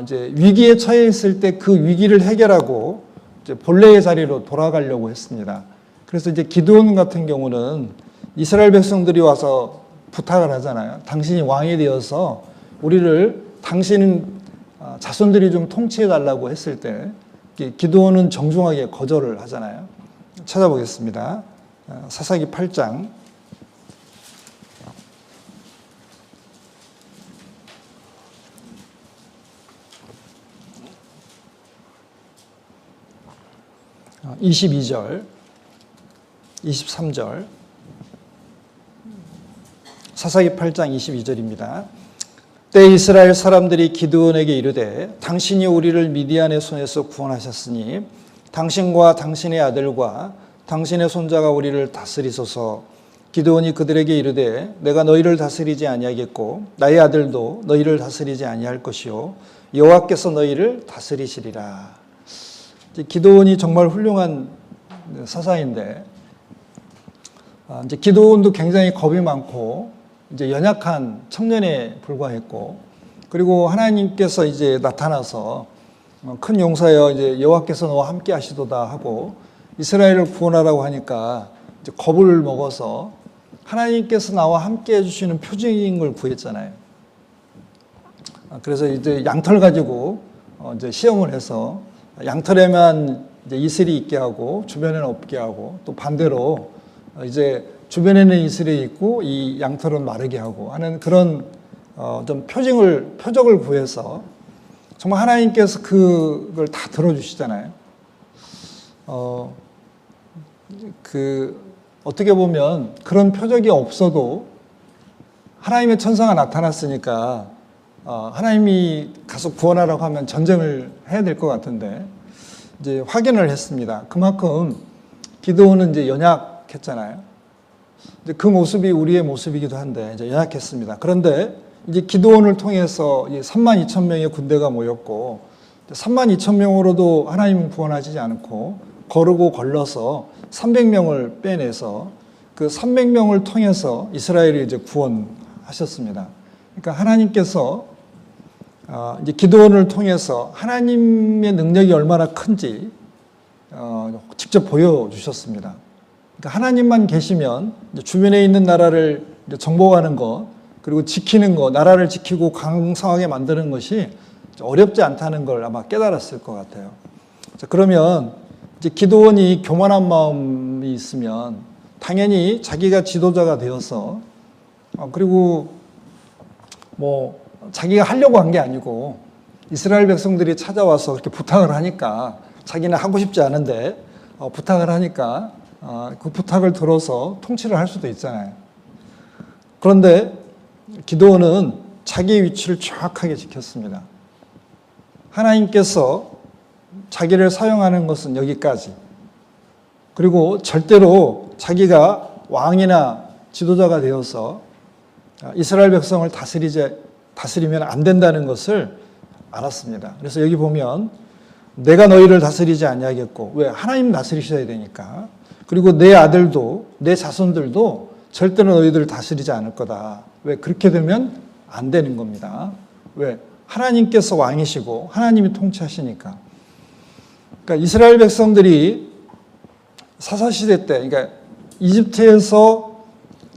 이제 위기에 처해 있을 때 그 위기를 해결하고 이제 본래의 자리로 돌아가려고 했습니다. 그래서 이제 기드온 같은 경우는 이스라엘 백성들이 와서 부탁을 하잖아요. 당신이 왕이 되어서 우리를 당신 자손들이 좀 통치해 달라고 했을 때 기드온은 정중하게 거절을 하잖아요. 찾아보겠습니다. 사사기 8장 22절, 23절, 사사기 8장 22절입니다. 때 이스라엘 사람들이 기드온에게 이르되 당신이 우리를 미디안의 손에서 구원하셨으니 당신과 당신의 아들과 당신의 손자가 우리를 다스리소서. 기드온이 그들에게 이르되 내가 너희를 다스리지 아니하겠고 나의 아들도 너희를 다스리지 아니할 것이요 여호와께서 너희를 다스리시리라. 기드온이 정말 훌륭한 사사인데, 이제 기드온도 굉장히 겁이 많고 이제 연약한 청년에 불과했고, 그리고 하나님께서 이제 나타나서 큰 용사여 이제 여호와께서 너와 함께 하시도다 하고 이스라엘을 구원하라고 하니까 이제 겁을 먹어서 하나님께서 나와 함께 해주시는 표징인 걸 구했잖아요. 그래서 이제 양털 가지고 이제 시험을 해서 양털에만 이제 이슬이 있게 하고 주변에는 없게 하고, 또 반대로 이제 주변에는 이슬이 있고 이 양털은 마르게 하고 하는 그런 좀 표적을 구해서 정말 하나님께서 그걸 다 들어주시잖아요. 어떻게 보면 그런 표적이 없어도 하나님의 천사가 나타났으니까 하나님이 가서 구원하라고 하면 전쟁을 해야 될 것 같은데, 이제 확인을 했습니다. 그만큼 기드온은 이제 연약했잖아요. 이제 그 모습이 우리의 모습이기도 한데 이제 연약했습니다. 그런데 이제 기드온을 통해서 32,000명의 군대가 모였고, 32,000명으로도 하나님은 구원하지 않고 거르고 걸러서 300명을 빼내서 그 300명을 통해서 이스라엘이 이제 구원하셨습니다. 그러니까 하나님께서 이제 기드온을 통해서 하나님의 능력이 얼마나 큰지 직접 보여주셨습니다. 그러니까 하나님만 계시면 주변에 있는 나라를 정복하는 것, 그리고 지키는 것, 나라를 지키고 강성하게 만드는 것이 어렵지 않다는 걸 아마 깨달았을 것 같아요. 자, 그러면 이제 기드온이 교만한 마음이 있으면 당연히 자기가 지도자가 되어서 그리고 뭐 자기가 하려고 한 게 아니고 이스라엘 백성들이 찾아와서 그렇게 부탁을 하니까, 자기는 하고 싶지 않은데 부탁을 하니까 그 부탁을 들어서 통치를 할 수도 있잖아요. 그런데 기드온은 자기 위치를 정확하게 지켰습니다. 하나님께서 자기를 사용하는 것은 여기까지, 그리고 절대로 자기가 왕이나 지도자가 되어서 이스라엘 백성을 다스리면 안 된다는 것을 알았습니다. 그래서 여기 보면 내가 너희를 다스리지 아니하겠고, 왜? 하나님 다스리셔야 되니까. 그리고 내 아들도 내 자손들도 절대로 너희들을 다스리지 않을 거다. 왜? 그렇게 되면 안 되는 겁니다. 왜? 하나님께서 왕이시고 하나님이 통치하시니까. 그러니까 이스라엘 백성들이 사사시대 때, 그러니까 이집트에서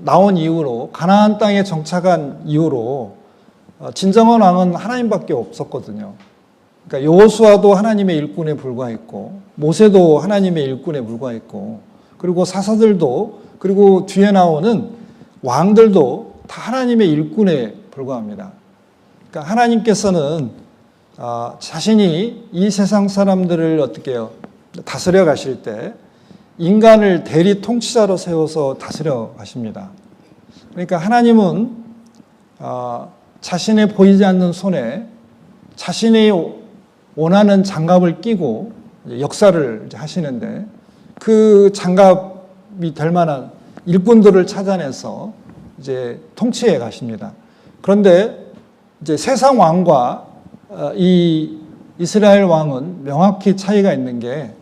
나온 이후로, 가나안 땅에 정착한 이후로 진정한 왕은 하나님밖에 없었거든요. 그러니까 여호수아도 하나님의 일꾼에 불과했고, 모세도 하나님의 일꾼에 불과했고, 그리고 사사들도, 그리고 뒤에 나오는 왕들도 다 하나님의 일꾼에 불과합니다. 그러니까 하나님께서는 자신이 이 세상 사람들을 어떻게 해요? 다스려 가실 때 인간을 대리 통치자로 세워서 다스려 가십니다. 그러니까 하나님은 자신의 보이지 않는 손에 자신이 원하는 장갑을 끼고 역사를 하시는데, 그 장갑이 될 만한 일꾼들을 찾아내서 이제 통치해 가십니다. 그런데 이제 세상 왕과 이 이스라엘 왕은 명확히 차이가 있는 게,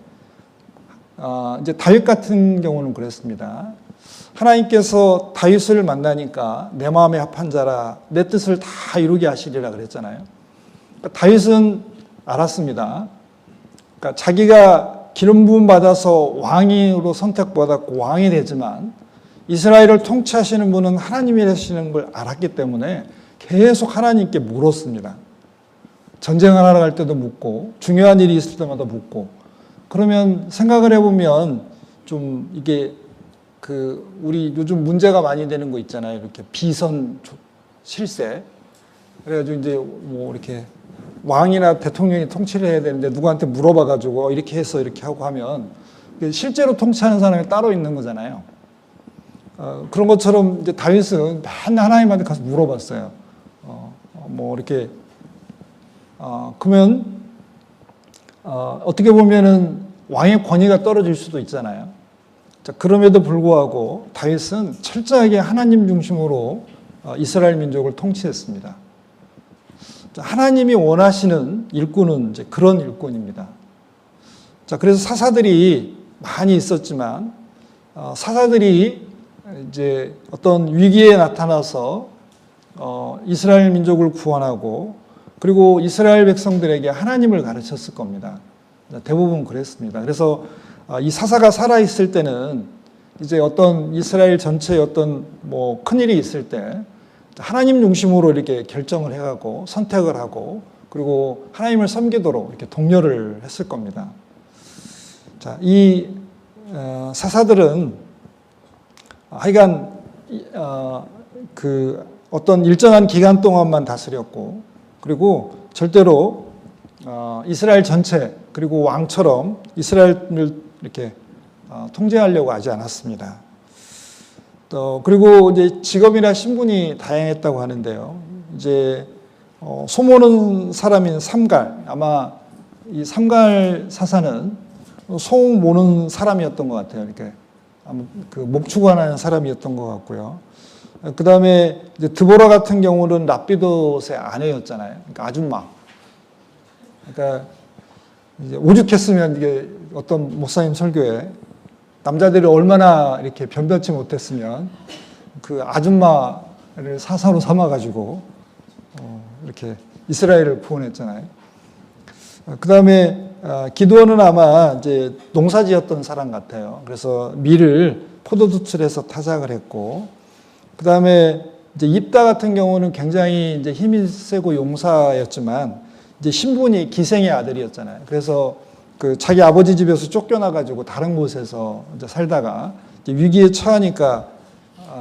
이제 다윗 같은 경우는 그랬습니다. 하나님께서 다윗을 만나니까 내 마음에 합한 자라 내 뜻을 다 이루게 하시리라 그랬잖아요. 그러니까 다윗은 알았습니다. 그러니까 자기가 기름 부음 받아서 왕으로 선택받았고 왕이 되지만 이스라엘을 통치하시는 분은 하나님이 되시는 걸 알았기 때문에 계속 하나님께 물었습니다. 전쟁을 하러 갈 때도 묻고, 중요한 일이 있을 때마다 묻고. 그러면 생각을 해보면 좀 이게 우리 요즘 문제가 많이 되는 거 있잖아요. 이렇게 비선 실세. 그래가지고 이제 뭐 이렇게 왕이나 대통령이 통치를 해야 되는데 누구한테 물어봐가지고 이렇게 해서 이렇게 하고 하면 실제로 통치하는 사람이 따로 있는 거잖아요. 그런 것처럼 이제 다윗은 맨날 하나님한테 가서 물어봤어요. 뭐 이렇게 그러면 어떻게 보면은 왕의 권위가 떨어질 수도 있잖아요. 자, 그럼에도 불구하고 다윗은 철저하게 하나님 중심으로 이스라엘 민족을 통치했습니다. 자, 하나님이 원하시는 일꾼은 이제 그런 일꾼입니다. 자, 그래서 사사들이 많이 있었지만 사사들이 이제 어떤 위기에 나타나서 이스라엘 민족을 구원하고, 그리고 이스라엘 백성들에게 하나님을 가르쳤을 겁니다. 대부분 그랬습니다. 그래서 이 사사가 살아있을 때는 이제 어떤 이스라엘 전체의 어떤 뭐 큰일이 있을 때 하나님 중심으로 이렇게 결정을 해가고 선택을 하고 그리고 하나님을 섬기도록 이렇게 독려를 했을 겁니다. 자, 이 사사들은 하여간 그 어떤 일정한 기간 동안만 다스렸고 그리고 절대로 이스라엘 전체 그리고 왕처럼 이스라엘을 이렇게 통제하려고 하지 않았습니다. 또 그리고 이제 직업이나 신분이 다양했다고 하는데요. 이제 소모는 사람인 삼갈, 아마 이 삼갈 사사는 소 모는 사람이었던 것 같아요. 이렇게 그 목축원하는 사람이었던 것 같고요. 그 다음에 이제 드보라 같은 경우는 랍비돗의 아내였잖아요. 그러니까 아줌마. 그러니까 이제 오죽했으면 이게 어떤 목사님 설교에 남자들이 얼마나 이렇게 변변치 못했으면 그 아줌마를 사사로 삼아가지고 이렇게 이스라엘을 구원했잖아요. 그 다음에 기드온은 아마 이제 농사지었던 사람 같아요. 그래서 밀을 포도두출해서 타작을 했고, 그 다음에 이제 입다 같은 경우는 굉장히 이제 힘이 세고 용사였지만 이제 신분이 기생의 아들이었잖아요. 그래서 그 자기 아버지 집에서 쫓겨나가지고 다른 곳에서 이제 살다가 이제 위기에 처하니까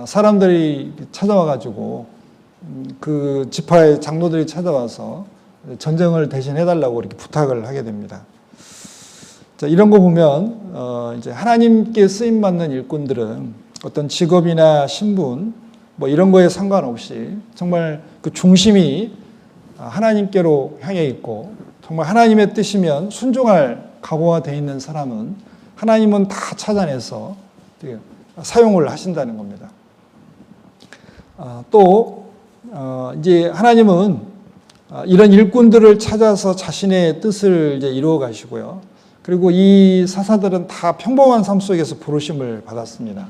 사람들이 찾아와가지고 그 지파의 장로들이 찾아와서 전쟁을 대신 해달라고 이렇게 부탁을 하게 됩니다. 자, 이런 거 보면 이제 하나님께 쓰임 받는 일꾼들은 어떤 직업이나 신분 뭐 이런 거에 상관없이 정말 그 중심이 하나님께로 향해 있고 정말 하나님의 뜻이면 순종할 각오가 되어 있는 사람은 하나님은 다 찾아내서 사용을 하신다는 겁니다. 또 이제 하나님은 이런 일꾼들을 찾아서 자신의 뜻을 이제 이루어 가시고요. 그리고 이 사사들은 다 평범한 삶 속에서 부르심을 받았습니다.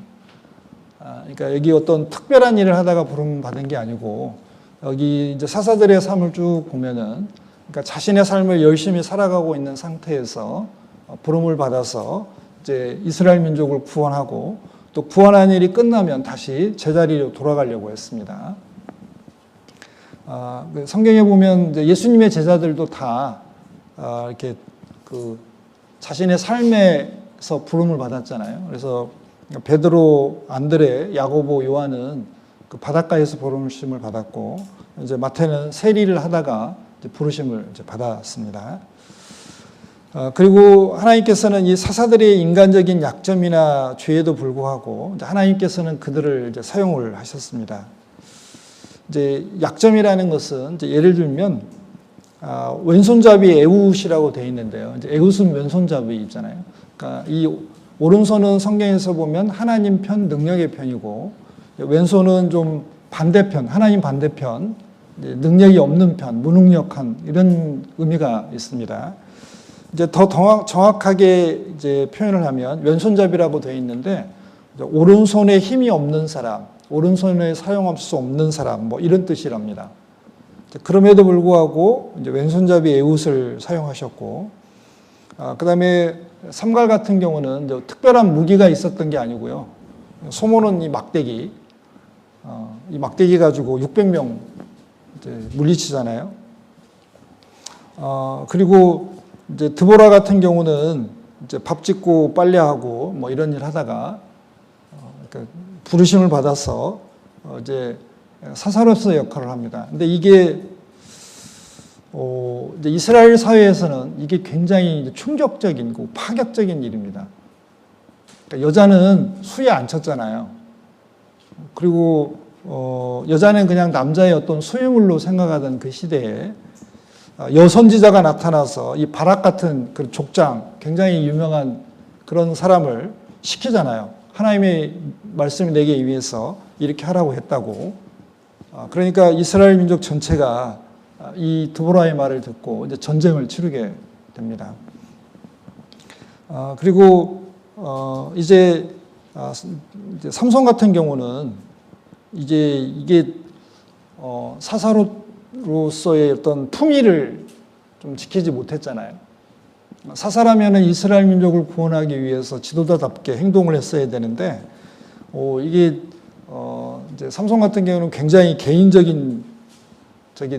그러니까 여기 어떤 특별한 일을 하다가 부름 받은 게 아니고 여기 이제 사사들의 삶을 쭉 보면은 그러니까 자신의 삶을 열심히 살아가고 있는 상태에서 부름을 받아서 이제 이스라엘 민족을 구원하고 또 구원한 일이 끝나면 다시 제자리로 돌아가려고 했습니다. 성경에 보면 이제 예수님의 제자들도 다 이렇게 그 자신의 삶에서 부름을 받았잖아요. 그래서 베드로, 안드레, 야고보, 요한은 그 바닷가에서 부르심을 받았고 이제 마태는 세리를 하다가 이제 부르심을 이제 받았습니다. 그리고 하나님께서는 이 사사들의 인간적인 약점이나 죄에도 불구하고 이제 하나님께서는 그들을 이제 사용을 하셨습니다. 이제 약점이라는 것은 이제 예를 들면 왼손잡이 에훗이라고 되어 있는데요. 이제 에훗은 왼손잡이 있잖아요. 그러니까 이 오른손은 성경에서 보면 하나님 편, 능력의 편이고 왼손은 좀 반대편, 하나님 반대편, 능력이 없는 편, 무능력한 이런 의미가 있습니다. 이제 더 정확하게 이제 표현을 하면 왼손잡이라고 되어 있는데 오른손에 힘이 없는 사람, 오른손에 사용할 수 없는 사람, 뭐 이런 뜻이랍니다. 그럼에도 불구하고 이제 왼손잡이 에훗을 사용하셨고, 그 다음에 삼갈 같은 경우는 이제 특별한 무기가 있었던 게 아니고요. 소모는 이 막대기 가지고 600명 이제 물리치잖아요. 그리고 이제 드보라 같은 경우는 이제 밥 짓고 빨래하고 뭐 이런 일 하다가 그러니까 부르심을 받아서 이제 사사로서 역할을 합니다. 근데 이게 이제 이스라엘 사회에서는 이게 굉장히 충격적인, 파격적인 일입니다. 그러니까 여자는 수에 안 쳤잖아요. 그리고 여자는 그냥 남자의 어떤 소유물로 생각하던 그 시대에 여선지자가 나타나서 이 바락 같은 그 족장, 굉장히 유명한 그런 사람을 시키잖아요. 하나님의 말씀이 내게 위해서 이렇게 하라고 했다고. 그러니까 이스라엘 민족 전체가 이 드보라의 말을 듣고 이제 전쟁을 치르게 됩니다. 그리고 이제 삼손 같은 경우는 이제 이게 사사로서의 어떤 품위를 좀 지키지 못했잖아요. 사사라면은 이스라엘 민족을 구원하기 위해서 지도자답게 행동을 했어야 되는데 이게 이제 삼손 같은 경우는 굉장히 개인적인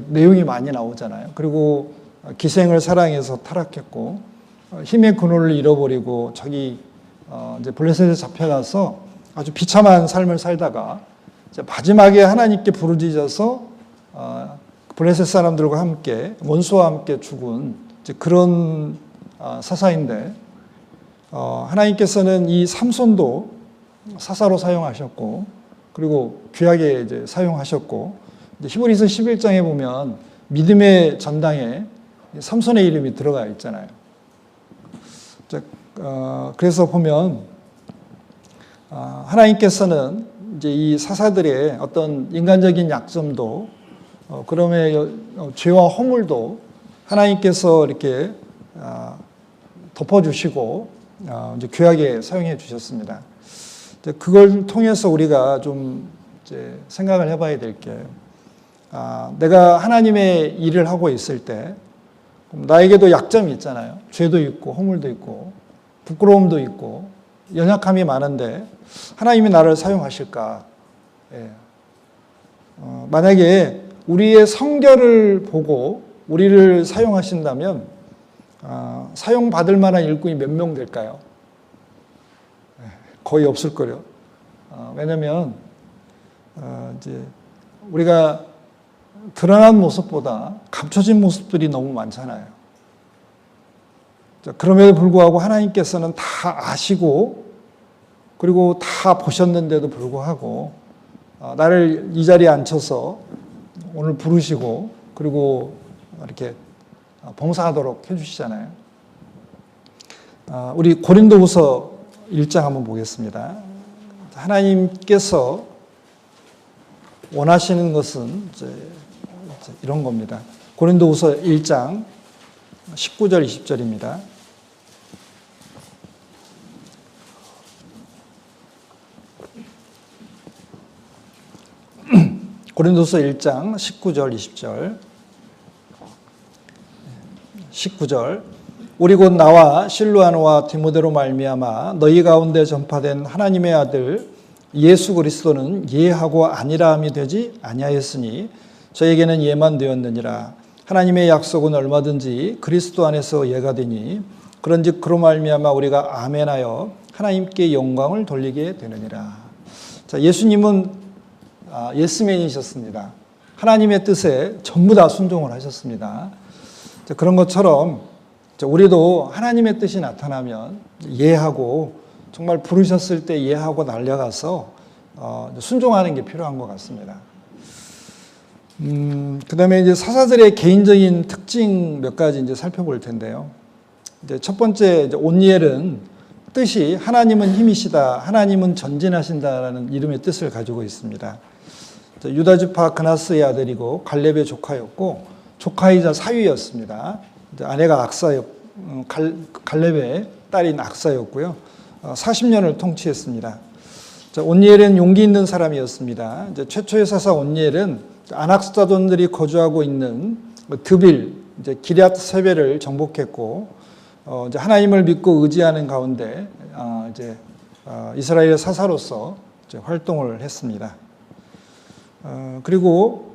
내용이 많이 나오잖아요. 그리고 기생을 사랑해서 타락했고 힘의 근원을 잃어버리고 이제 블레셋에 잡혀가서 아주 비참한 삶을 살다가 이제 마지막에 하나님께 부르짖어서 블레셋 사람들과 함께 원수와 함께 죽은 이제 그런 사사인데 하나님께서는 이 삼손도 사사로 사용하셨고 그리고 귀하게 이제 사용하셨고 히브리서 11장에 보면 믿음의 전당에 삼손의 이름이 들어가 있잖아요. 그래서 보면 하나님께서는 이제 이 사사들의 어떤 인간적인 약점도 그럼에 죄와 허물도 하나님께서 이렇게 덮어주시고 이제 귀하게 사용해 주셨습니다. 그걸 통해서 우리가 좀 이제 생각을 해봐야 될 게 내가 하나님의 일을 하고 있을 때 나에게도 약점이 있잖아요. 죄도 있고 허물도 있고 부끄러움도 있고 연약함이 많은데 하나님이 나를 사용하실까? 예. 만약에 우리의 성결을 보고 우리를 사용하신다면 사용받을 만한 일꾼이 몇 명 될까요? 거의 없을 거예요. 왜냐하면 이제 우리가 드러난 모습보다 감춰진 모습들이 너무 많잖아요. 그럼에도 불구하고 하나님께서는 다 아시고 그리고 다 보셨는데도 불구하고 나를 이 자리에 앉혀서 오늘 부르시고 그리고 이렇게 봉사하도록 해주시잖아요. 우리 고린도후서 1장 한번 보겠습니다. 하나님께서 원하시는 것은 이제 이런 겁니다. 고린도후서 1장 19절 20절입니다. 고린도서 1장 19절 20절 19절 우리 곧 나와 실루아노와 디모데로 말미암아 너희 가운데 전파된 하나님의 아들 예수 그리스도는 예하고 아니라함이 되지 아니하였으니 저에게는 예만 되었느니라. 하나님의 약속은 얼마든지 그리스도 안에서 예가 되니 그런즉 그로 말미암아 우리가 아멘하여 하나님께 영광을 돌리게 되느니라. 자, 예수님은 예스맨이셨습니다. 하나님의 뜻에 전부 다 순종을 하셨습니다. 자, 그런 것처럼 우리도 하나님의 뜻이 나타나면 예하고 정말 부르셨을 때 예하고 날려가서 순종하는 게 필요한 것 같습니다. 그 다음에 이제 사사들의 개인적인 특징 몇 가지 이제 살펴볼 텐데요. 이제 첫 번째, 온니엘은 뜻이 하나님은 힘이시다, 하나님은 전진하신다라는 이름의 뜻을 가지고 있습니다. 유다지파 그나스의 아들이고 갈렙의 조카였고 조카이자 사위였습니다. 아내가 갈렙의 딸인 악사였고요. 40년을 통치했습니다. 온니엘은 용기 있는 사람이었습니다. 최초의 사사 온니엘은 아낙스자돈들이 거주하고 있는 드빌, 기럇 세벨을 정복했고, 하나님을 믿고 의지하는 가운데 이스라엘의 사사로서 활동을 했습니다. 그리고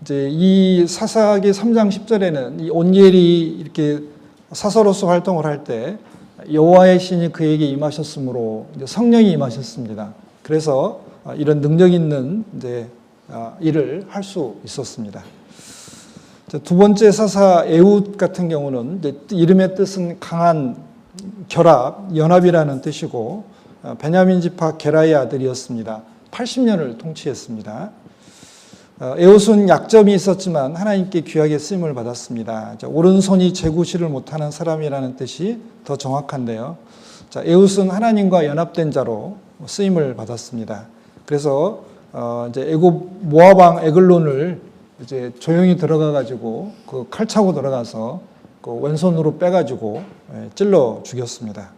이제 이 사사기 3장 10절에는 이 온니엘이 이렇게 사사로서 활동을 할 때 여호와의 신이 그에게 임하셨으므로 성령이 임하셨습니다. 그래서 이런 능력 있는 이제 일을 할 수 있었습니다. 두 번째 사사 에훗 같은 경우는 이름의 뜻은 강한 결합, 연합이라는 뜻이고 베냐민 지파 게라의 아들이었습니다. 80년을 통치했습니다. 에훗은 약점이 있었지만 하나님께 귀하게 쓰임을 받았습니다. 오른손이 제구시를 못하는 사람이라는 뜻이 더 정확한데요. 에훗은 하나님과 연합된 자로 쓰임을 받았습니다. 그래서 이제 애굽 모압 에글론을 이제 조용히 들어가 가지고 그 칼 차고 들어가서 그 왼손으로 빼 가지고 찔러 죽였습니다.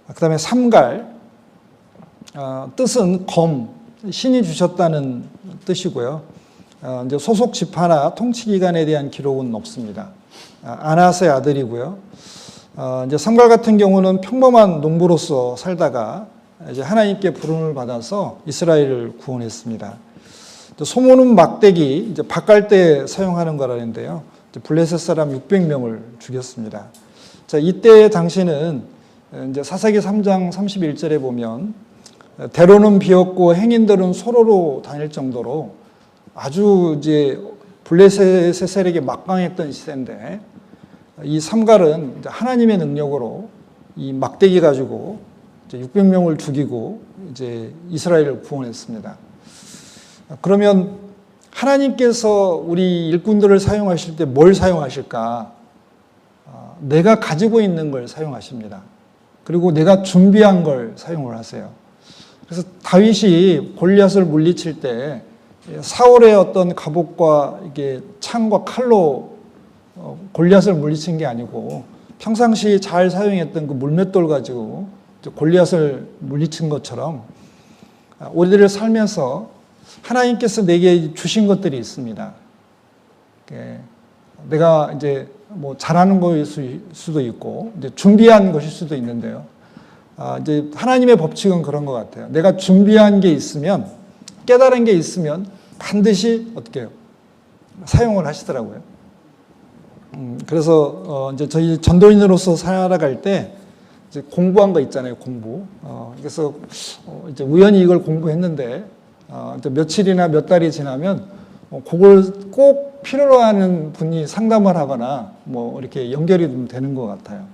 그다음에 삼갈, 뜻은 검, 신이 주셨다는 뜻이고요. 이제 소속 지파나 통치 기관에 대한 기록은 없습니다. 아낫의 아들이고요. 이제 삼갈 같은 경우는 평범한 농부로서 살다가 이제 하나님께 부름을 받아서 이스라엘을 구원했습니다. 소모는 막대기, 이제 밭갈 때 사용하는 거라는데요. 블레셋 사람 600명을 죽였습니다. 자, 이때 당시는 이제 사사기 3장 31절에 보면 대로는 비었고 행인들은 소로로 다닐 정도로 아주 이제 블레셋 세력이 막강했던 시대인데, 이 삼갈은 하나님의 능력으로 이 막대기 가지고 600명을 죽이고 이제 이스라엘을 구원했습니다. 그러면 하나님께서 우리 일꾼들을 사용하실 때 뭘 사용하실까? 내가 가지고 있는 걸 사용하십니다. 그리고 내가 준비한 걸 사용을 하세요. 그래서 다윗이 골리앗을 물리칠 때 사울의 어떤 갑옷과 이게 창과 칼로 골리앗을 물리친 게 아니고 평상시 잘 사용했던 그 물맷돌 가지고 골리앗을 물리친 것처럼 우리들을 살면서 하나님께서 내게 주신 것들이 있습니다. 내가 이제 뭐 잘하는 것일 수도 있고 이제 준비한 것일 수도 있는데요. 이제 하나님의 법칙은 그런 것 같아요. 내가 준비한 게 있으면, 깨달은 게 있으면 반드시 어떻게 해요? 사용을 하시더라고요. 그래서 이제 저희 전도인으로서 살아갈 때 이제 공부한 거 있잖아요, 공부. 그래서 이제 우연히 이걸 공부했는데 이제 며칠이나 몇 달이 지나면 그걸 꼭 필요로 하는 분이 상담을 하거나 뭐 이렇게 연결이 좀 되는 것 같아요.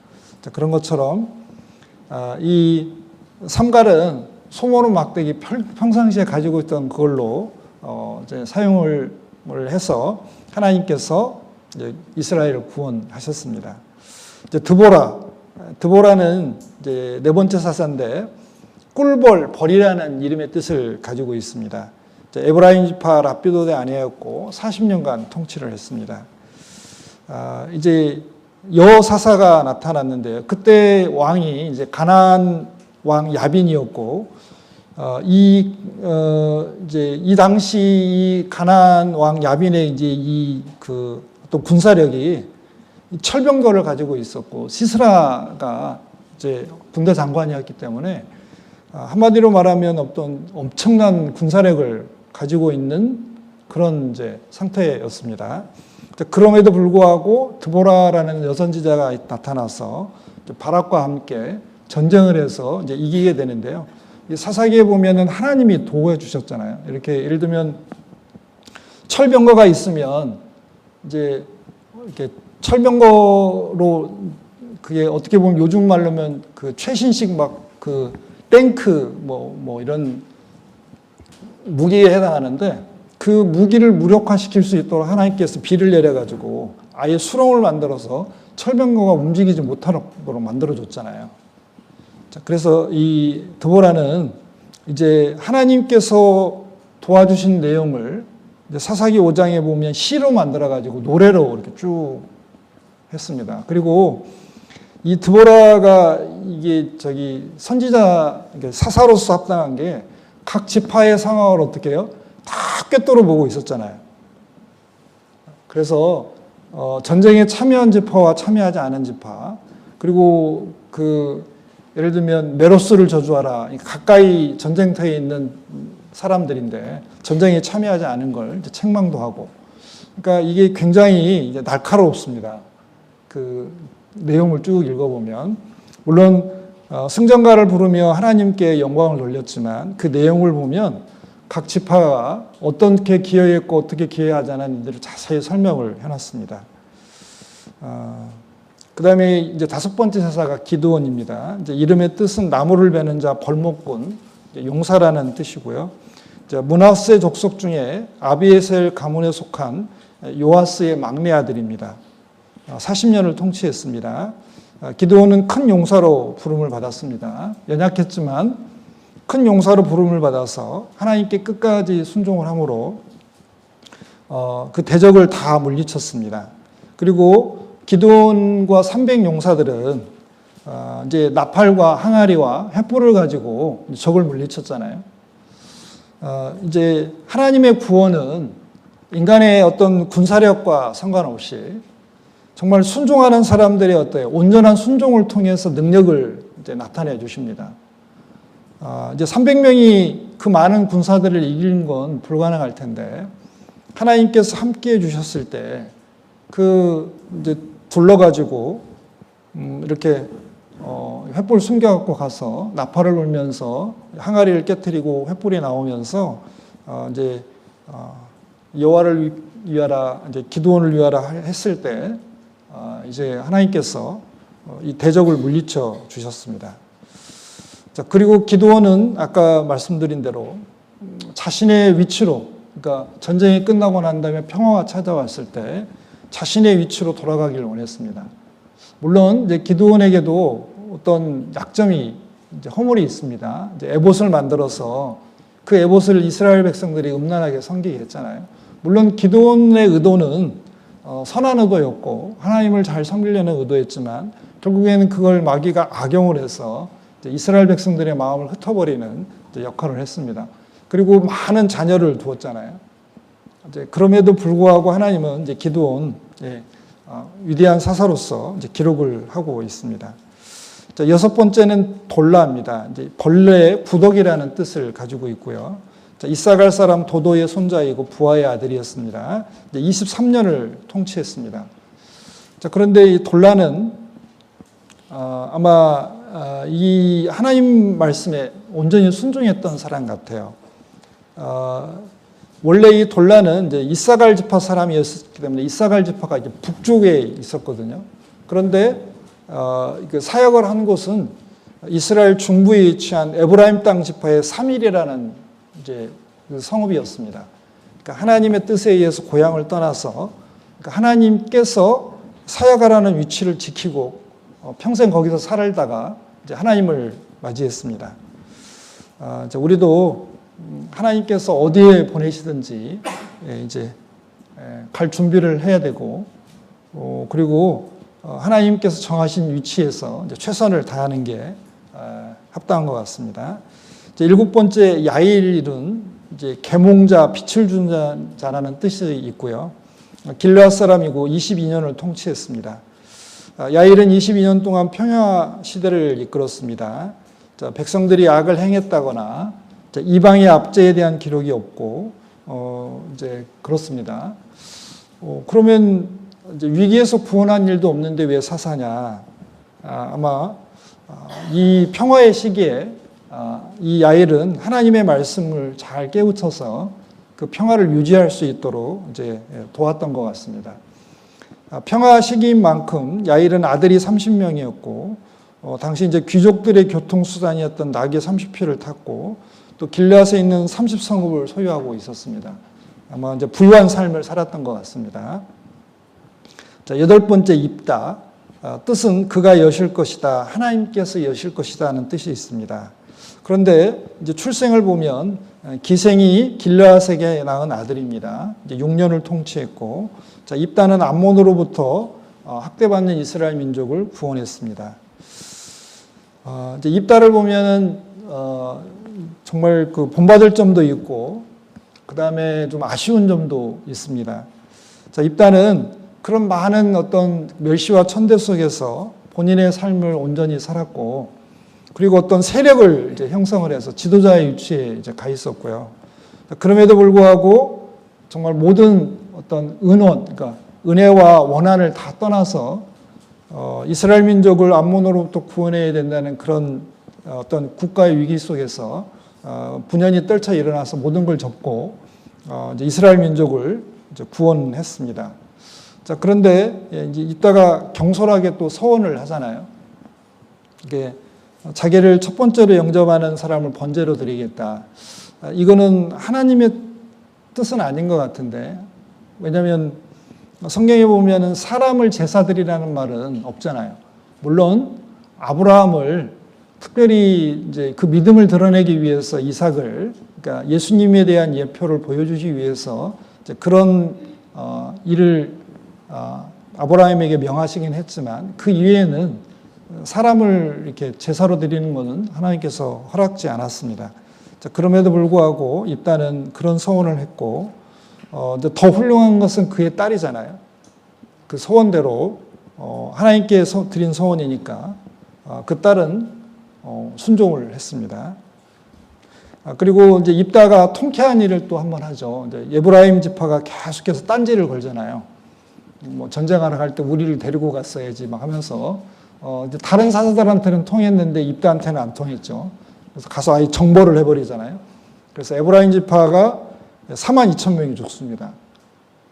그런 것처럼 이 삼갈은 소모는 막대기 평상시에 가지고 있던 그걸로 이제 사용을 해서 하나님께서 이제 이스라엘을 구원하셨습니다. 이제 드보라는 이제 네 번째 사사인데 꿀벌, 벌이라는 이름의 뜻을 가지고 있습니다. 에브라임 지파 랍비도의 아내였고 40년간 통치를 했습니다. 이제 여사사가 나타났는데요. 그때 왕이 이제 가나안 왕 야빈이었고, 이제 이 당시 이 가나안 왕 야빈의 이제 또 군사력이 철병거를 가지고 있었고, 시스라가 이제 군대 장관이었기 때문에 한마디로 말하면 어떤 엄청난 군사력을 가지고 있는 그런 이제 상태였습니다. 그럼에도 불구하고 드보라라는 여선지자가 나타나서 바락과 함께 전쟁을 해서 이제 이기게 되는데요. 사사기에 보면은 하나님이 도와해 주셨잖아요. 이렇게 예를 들면 철병거가 있으면 이제 이렇게 철병거로 그게 어떻게 보면 요즘 말로면 그 최신식 막 그 탱크 뭐 이런 무기에 해당하는데 그 무기를 무력화시킬 수 있도록 하나님께서 비를 내려가지고 아예 수렁을 만들어서 철병거가 움직이지 못하도록 만들어줬잖아요. 자, 그래서 이 드보라는 이제 하나님께서 도와주신 내용을 이제 사사기 5장에 보면 시로 만들어가지고 노래로 이렇게 쭉 했습니다. 그리고 이 드보라가 이게 선지자, 사사로서 합당한 게 각 지파의 상황을 어떻게 해요? 다 꿰뚫어 보고 있었잖아요. 그래서 전쟁에 참여한 지파와 참여하지 않은 지파, 그리고 예를 들면 메로스를 저주하라, 가까이 전쟁터에 있는 사람들인데 전쟁에 참여하지 않은 걸 이제 책망도 하고, 그러니까 이게 굉장히 이제 날카롭습니다. 그 내용을 쭉 읽어보면 물론 승전가를 부르며 하나님께 영광을 돌렸지만 그 내용을 보면 각 지파가 어떻게 기여했고 어떻게 기여하지 않았는지를 자세히 설명을 해놨습니다. 그 다음에 이제 다섯 번째 사사가 기드온입니다. 이제 이름의 뜻은 나무를 베는 자, 벌목꾼, 용사라는 뜻이고요. 므낫세 족속 중에 아비에셀 가문에 속한 요아스의 막내 아들입니다. 40년을 통치했습니다. 기드온은 큰 용사로 부름을 받았습니다. 연약했지만 큰 용사로 부름을 받아서 하나님께 끝까지 순종을 함으로 그 대적을 다 물리쳤습니다. 그리고 기드온과 300 용사들은 이제 나팔과 항아리와 횃불을 가지고 적을 물리쳤잖아요. 이제 하나님의 구원은 인간의 어떤 군사력과 상관없이 정말 순종하는 사람들의 온전한 순종을 통해서 능력을 이제 나타내 주십니다. 이제 300명이 그 많은 군사들을 이기는 건 불가능할 텐데 하나님께서 함께 해주셨을 때 이제 둘러가지고 이렇게 횃불 숨겨갖고 가서 나팔을 울면서 항아리를 깨뜨리고 횃불이 나오면서 이제 여호와를 위하라, 이제 기드온을 위하라 했을 때 이제 하나님께서 이 대적을 물리쳐 주셨습니다. 자, 그리고 기드온은 아까 말씀드린 대로 자신의 위치로, 그러니까 전쟁이 끝나고 난 다음에 평화가 찾아왔을 때 자신의 위치로 돌아가기를 원했습니다. 물론 이제 기드온에게도 어떤 약점이, 이제 허물이 있습니다. 이제 에봇을 만들어서 그 에봇을 이스라엘 백성들이 음란하게 섬기게 했잖아요. 물론 기드온의 의도는 선한 의도였고 하나님을 잘 섬기려는 의도였지만 결국에는 그걸 마귀가 악용을 해서 이스라엘 백성들의 마음을 흩어버리는 역할을 했습니다. 그리고 많은 자녀를 두었잖아요. 이제 그럼에도 불구하고 하나님은 이제 기드온, 위대한 사사로서 이제 기록을 하고 있습니다. 자, 6번째는 돌라입니다. 이제 벌레의 구덕이라는 뜻을 가지고 있고요. 자, 이사갈 사람 도도의 손자이고 부하의 아들이었습니다. 23년을 통치했습니다. 자, 그런데 이 돌라는 아마 이 하나님 말씀에 온전히 순종했던 사람 같아요. 원래 이 돌라는 이제 이사갈 지파 사람이었기 때문에 이사갈 지파가 이제 북쪽에 있었거든요. 그런데 그 사역을 한 곳은 이스라엘 중부에 위치한 에브라임 땅 지파의 사밀이라는 이제 그 성읍이었습니다. 그러니까 하나님의 뜻에 의해서 고향을 떠나서 그러니까 하나님께서 사역하라는 위치를 지키고 평생 거기서 살다가 이제 하나님을 맞이했습니다. 우리도 하나님께서 어디에 보내시든지 이제 갈 준비를 해야 되고, 그리고 하나님께서 정하신 위치에서 이제 최선을 다하는 게 합당한 것 같습니다. 7번째 야일은 이제 계몽자, 빛을 준 자라는 뜻이 있고요. 길르앗 사람이고 22년을 통치했습니다. 야일은 22년 동안 평화 시대를 이끌었습니다. 자, 백성들이 악을 행했다거나 이방의 압제에 대한 기록이 없고, 이제 그렇습니다. 그러면 이제 위기에서 구원한 일도 없는데 왜 사사냐? 아마 이 평화의 시기에 이 야일은 하나님의 말씀을 잘 깨우쳐서 그 평화를 유지할 수 있도록 이제 도왔던 것 같습니다. 평화 시기인 만큼 야일은 아들이 30명이었고, 당시 이제 귀족들의 교통수단이었던 나귀 30匹를 탔고, 또 길르앗에 있는 30성읍을 소유하고 있었습니다. 아마 이제 부유한 삶을 살았던 것 같습니다. 자, 8번째 입다. 뜻은 그가 여실 것이다. 하나님께서 여실 것이다 하는 뜻이 있습니다. 그런데 이제 출생을 보면 기생이 길르앗에게 낳은 아들입니다. 이제 6년을 통치했고, 자, 입다는 암몬으로부터 학대받는 이스라엘 민족을 구원했습니다. 이제 입다를 보면은 정말 그 본받을 점도 있고, 그 다음에 좀 아쉬운 점도 있습니다. 자, 입다는 그런 많은 어떤 멸시와 천대 속에서 본인의 삶을 온전히 살았고, 그리고 어떤 세력을 이제 형성을 해서 지도자의 위치에 이제 가 있었고요. 그럼에도 불구하고 정말 모든 어떤 그러니까 은혜와 원한을 다 떠나서 이스라엘 민족을 암몬으로부터 구원해야 된다는 그런 어떤 국가의 위기 속에서 분연히 떨쳐 일어나서 모든 걸 접고 이제 이스라엘 민족을 이제 구원했습니다. 자, 그런데 이제 이따가 경솔하게 또 서원을 하잖아요. 이게 자기를 첫 번째로 영접하는 사람을 번제로 드리겠다. 이거는 하나님의 뜻은 아닌 것 같은데, 왜냐하면 성경에 보면은 사람을 제사 드리라는 말은 없잖아요. 물론 아브라함을 특별히 이제 그 믿음을 드러내기 위해서 이삭을, 그러니까 예수님에 대한 예표를 보여주기 위해서 이제 그런 일을 아브라함에게 명하시긴 했지만 그 이외에는 사람을 이렇게 제사로 드리는 것은 하나님께서 허락지 않았습니다. 자, 그럼에도 불구하고 입다는 그런 서원을 했고, 더 훌륭한 것은 그의 딸이잖아요. 그 서원대로 하나님께 드린 서원이니까 그 딸은 순종을 했습니다. 그리고 이제 입다가 통쾌한 일을 또 한 번 하죠. 이제 에브라임 지파가 계속해서 딴지를 걸잖아요. 뭐 전쟁하러 갈 때 우리를 데리고 갔어야지 막 하면서 이제 다른 사자들한테는 통했는데 입다한테는 안 통했죠. 그래서 가서 아예 정벌을 해버리잖아요. 그래서 에브라임 지파가 42,000명이 죽습니다.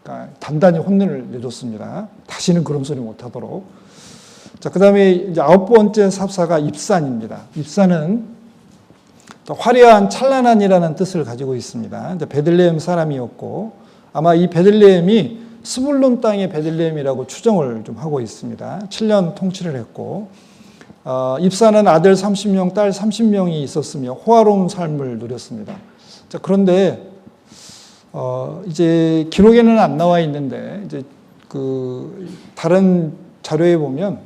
그러니까 단단히 혼내를 내줬습니다. 다시는 그런 소리 못하도록. 자, 그 다음에 이제 9번째 삽사가 입산입니다. 입산은 화려한 찬란한이라는 뜻을 가지고 있습니다. 이제 베들레헴 사람이었고 아마 이 베들레헴이 스불론 땅의 베들레헴이라고 추정을 좀 하고 있습니다. 7년 통치를 했고 입산은 아들 30명, 딸 30명이 있었으며 호화로운 삶을 누렸습니다. 자, 그런데 이제 기록에는 안 나와 있는데 이제 그 다른 자료에 보면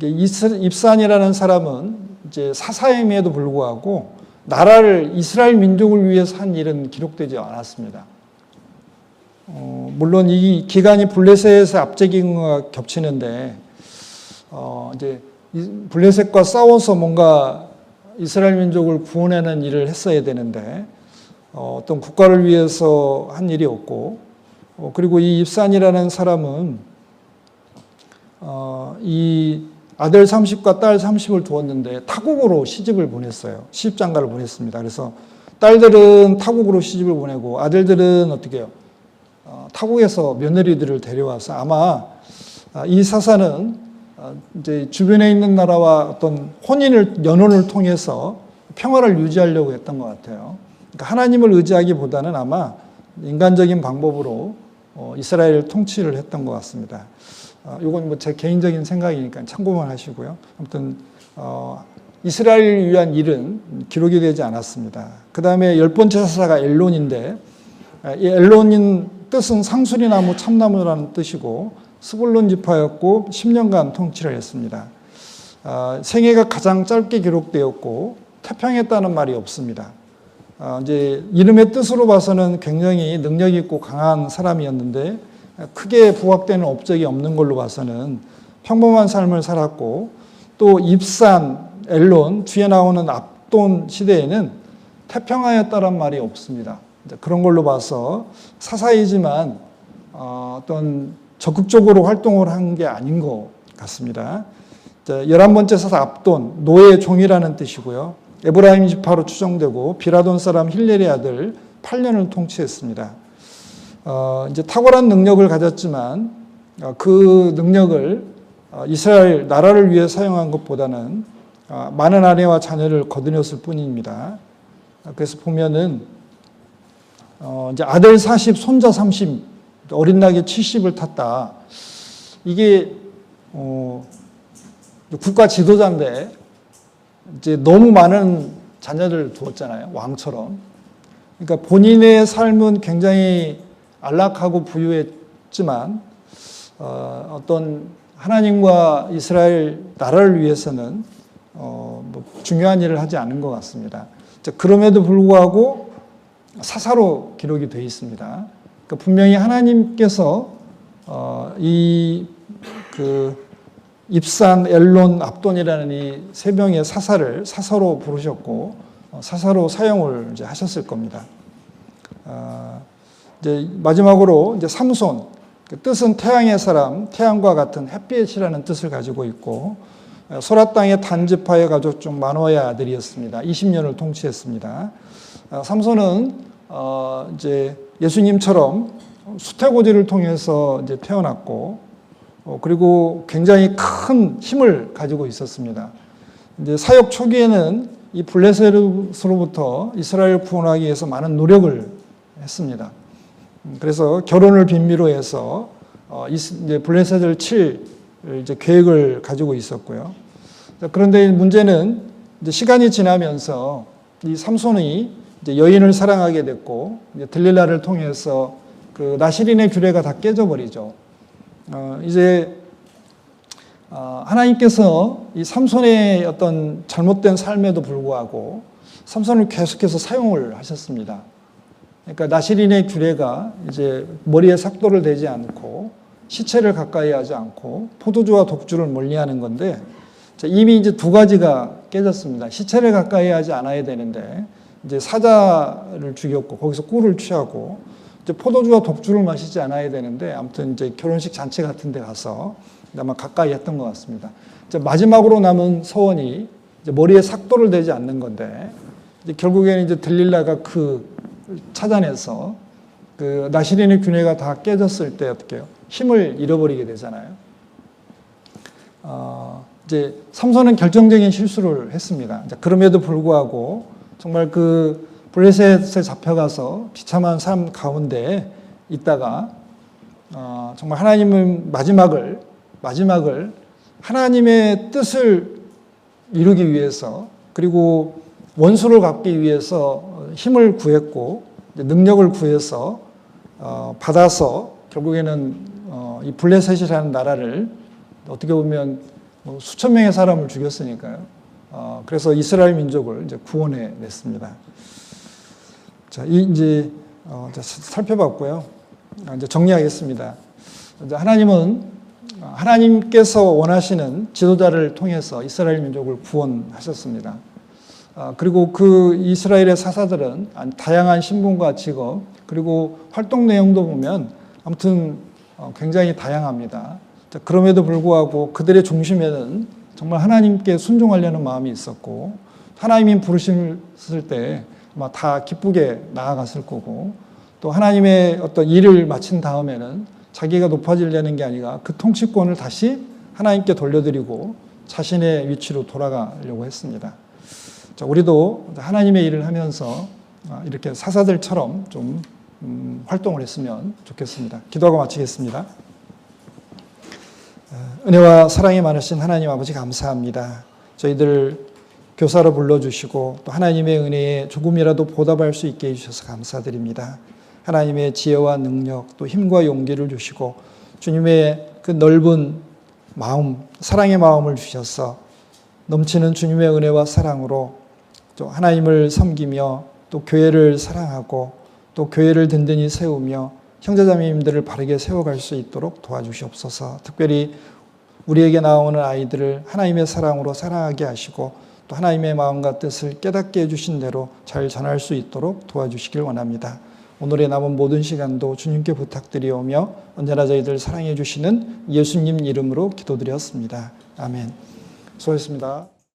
입산이라는 사람은 이제 사사임에도 불구하고 나라를 이스라엘 민족을 위해서 한 일은 기록되지 않았습니다. 물론 이 기간이 블레셋의 압제기간과 겹치는데 이제 블레셋과 싸워서 뭔가 이스라엘 민족을 구원하는 일을 했어야 되는데 어떤 국가를 위해서 한 일이었고 그리고 이 입산이라는 사람은 이 아들 30과 딸 30을 두었는데 타국으로 시집을 보냈어요. 시집장가를 보냈습니다. 그래서 딸들은 타국으로 시집을 보내고 아들들은 어떻게 해요? 타국에서 며느리들을 데려와서 아마 이 사사는 이제 주변에 있는 나라와 어떤 연혼을 통해서 평화를 유지하려고 했던 것 같아요. 그러니까 하나님을 의지하기보다는 아마 인간적인 방법으로 이스라엘을 통치를 했던 것 같습니다. 이건 뭐 제 개인적인 생각이니까 참고만 하시고요. 아무튼 이스라엘을 위한 일은 기록이 되지 않았습니다. 그 다음에 10번째 사사가 엘론인데 이 엘론인 뜻은 상수리나무 참나무라는 뜻이고 스불론 지파였고 10년간 통치를 했습니다. 생애가 가장 짧게 기록되었고 태평했다는 말이 없습니다. 이제 이름의 뜻으로 봐서는 굉장히 능력 있고 강한 사람이었는데 크게 부각되는 업적이 없는 걸로 봐서는 평범한 삶을 살았고 또 입산, 엘론, 뒤에 나오는 압돈 시대에는 태평하였다는 말이 없습니다. 그런 걸로 봐서 사사이지만 어떤 적극적으로 활동을 한 게 아닌 것 같습니다. 11번째 사사 압돈, 노예의 종이라는 뜻이고요. 에브라임 지파로 추정되고 비라돈 사람 힐렐의 아들 8년을 통치했습니다. 이제 탁월한 능력을 가졌지만 그 능력을 이스라엘 나라를 위해 사용한 것보다는 많은 아내와 자녀를 거느렸을 뿐입니다. 그래서 보면은 이제 아들 40, 손자 30, 어린 나이에 70을 탔다. 이게 국가 지도자인데 이제 너무 많은 자녀를 두었잖아요. 왕처럼. 그러니까 본인의 삶은 굉장히 안락하고 부유했지만 어떤 하나님과 이스라엘 나라를 위해서는 뭐 중요한 일을 하지 않은 것 같습니다. 그럼에도 불구하고 사사로 기록이 되어 있습니다. 그러니까 분명히 하나님께서 입산, 엘론, 압돈이라는 이 세 명의 사사를 사사로 부르셨고 사사로 사용을 이제 하셨을 겁니다. 이제 마지막으로 이제 삼손, 그 뜻은 태양의 사람, 태양과 같은 햇빛이라는 뜻을 가지고 있고 소라 땅의 단지파의 가족 중 마노아의 아들이었습니다. 20년을 통치했습니다. 삼손은 이제 예수님처럼 수태고지를 통해서 이제 태어났고 그리고 굉장히 큰 힘을 가지고 있었습니다. 이제 사역 초기에는 이 블레셋으로부터 이스라엘 구원하기 위해서 많은 노력을 했습니다. 그래서 결혼을 빈미로 해서 이제 블레셋을 칠 이제 계획을 가지고 있었고요. 그런데 문제는 이제 시간이 지나면서 이 삼손이 이제 여인을 사랑하게 됐고 이제 들릴라를 통해서 그 나시린의 규례가 다 깨져버리죠. 이제 하나님께서 이 삼손의 어떤 잘못된 삶에도 불구하고 삼손을 계속해서 사용을 하셨습니다. 그러니까 나시린의 규례가 이제 머리에 삭도를 대지 않고 시체를 가까이 하지 않고 포도주와 독주를 멀리하는 건데 이미 이제 두 가지가 깨졌습니다. 시체를 가까이 하지 않아야 되는데 이제 사자를 죽였고 거기서 꿀을 취하고 이제 포도주와 독주를 마시지 않아야 되는데 아무튼 이제 결혼식 잔치 같은 데 가서 아마 가까이 했던 것 같습니다. 이제 마지막으로 남은 소원이 이제 머리에 삭도를 대지 않는 건데 이제 결국에는 이제 들릴라가 그 찾아내서 그 나시린의 균회가 다 깨졌을 때 어떻게 해요? 힘을 잃어버리게 되잖아요. 이제 삼손은 결정적인 실수를 했습니다. 그럼에도 불구하고 정말 그 블레셋에 잡혀가서 비참한 삶 가운데 있다가 정말 하나님은 마지막을 하나님의 뜻을 이루기 위해서 그리고 원수를 갚기 위해서 힘을 구했고 능력을 구해서 받아서 결국에는 이 블레셋이라는 나라를 어떻게 보면 수천 명의 사람을 죽였으니까요. 그래서 이스라엘 민족을 이제 구원해 냈습니다. 자, 이제 살펴봤고요. 이제 정리하겠습니다. 이제 하나님께서 원하시는 지도자를 통해서 이스라엘 민족을 구원하셨습니다. 그리고 그 이스라엘의 사사들은 다양한 신분과 직업 그리고 활동 내용도 보면 아무튼 굉장히 다양합니다. 그럼에도 불구하고 그들의 중심에는 정말 하나님께 순종하려는 마음이 있었고 하나님이 부르셨을 때 아마 다 기쁘게 나아갔을 거고 또 하나님의 어떤 일을 마친 다음에는 자기가 높아지려는 게 아니라 그 통치권을 다시 하나님께 돌려드리고 자신의 위치로 돌아가려고 했습니다. 자, 우리도 하나님의 일을 하면서 이렇게 사사들처럼 좀 활동을 했으면 좋겠습니다. 기도하고 마치겠습니다. 은혜와 사랑이 많으신 하나님 아버지 감사합니다. 저희들 교사로 불러주시고 또 하나님의 은혜에 조금이라도 보답할 수 있게 해주셔서 감사드립니다. 하나님의 지혜와 능력 또 힘과 용기를 주시고 주님의 그 넓은 마음, 사랑의 마음을 주셔서 넘치는 주님의 은혜와 사랑으로 또 하나님을 섬기며 또 교회를 사랑하고 또 교회를 든든히 세우며 형제자매님들을 바르게 세워갈 수 있도록 도와주시옵소서. 특별히 우리에게 나오는 아이들을 하나님의 사랑으로 사랑하게 하시고 또 하나님의 마음과 뜻을 깨닫게 해주신 대로 잘 전할 수 있도록 도와주시길 원합니다. 오늘의 남은 모든 시간도 주님께 부탁드리오며 언제나 저희들 사랑해 주시는 예수님 이름으로 기도드렸습니다. 아멘. 수고하셨습니다.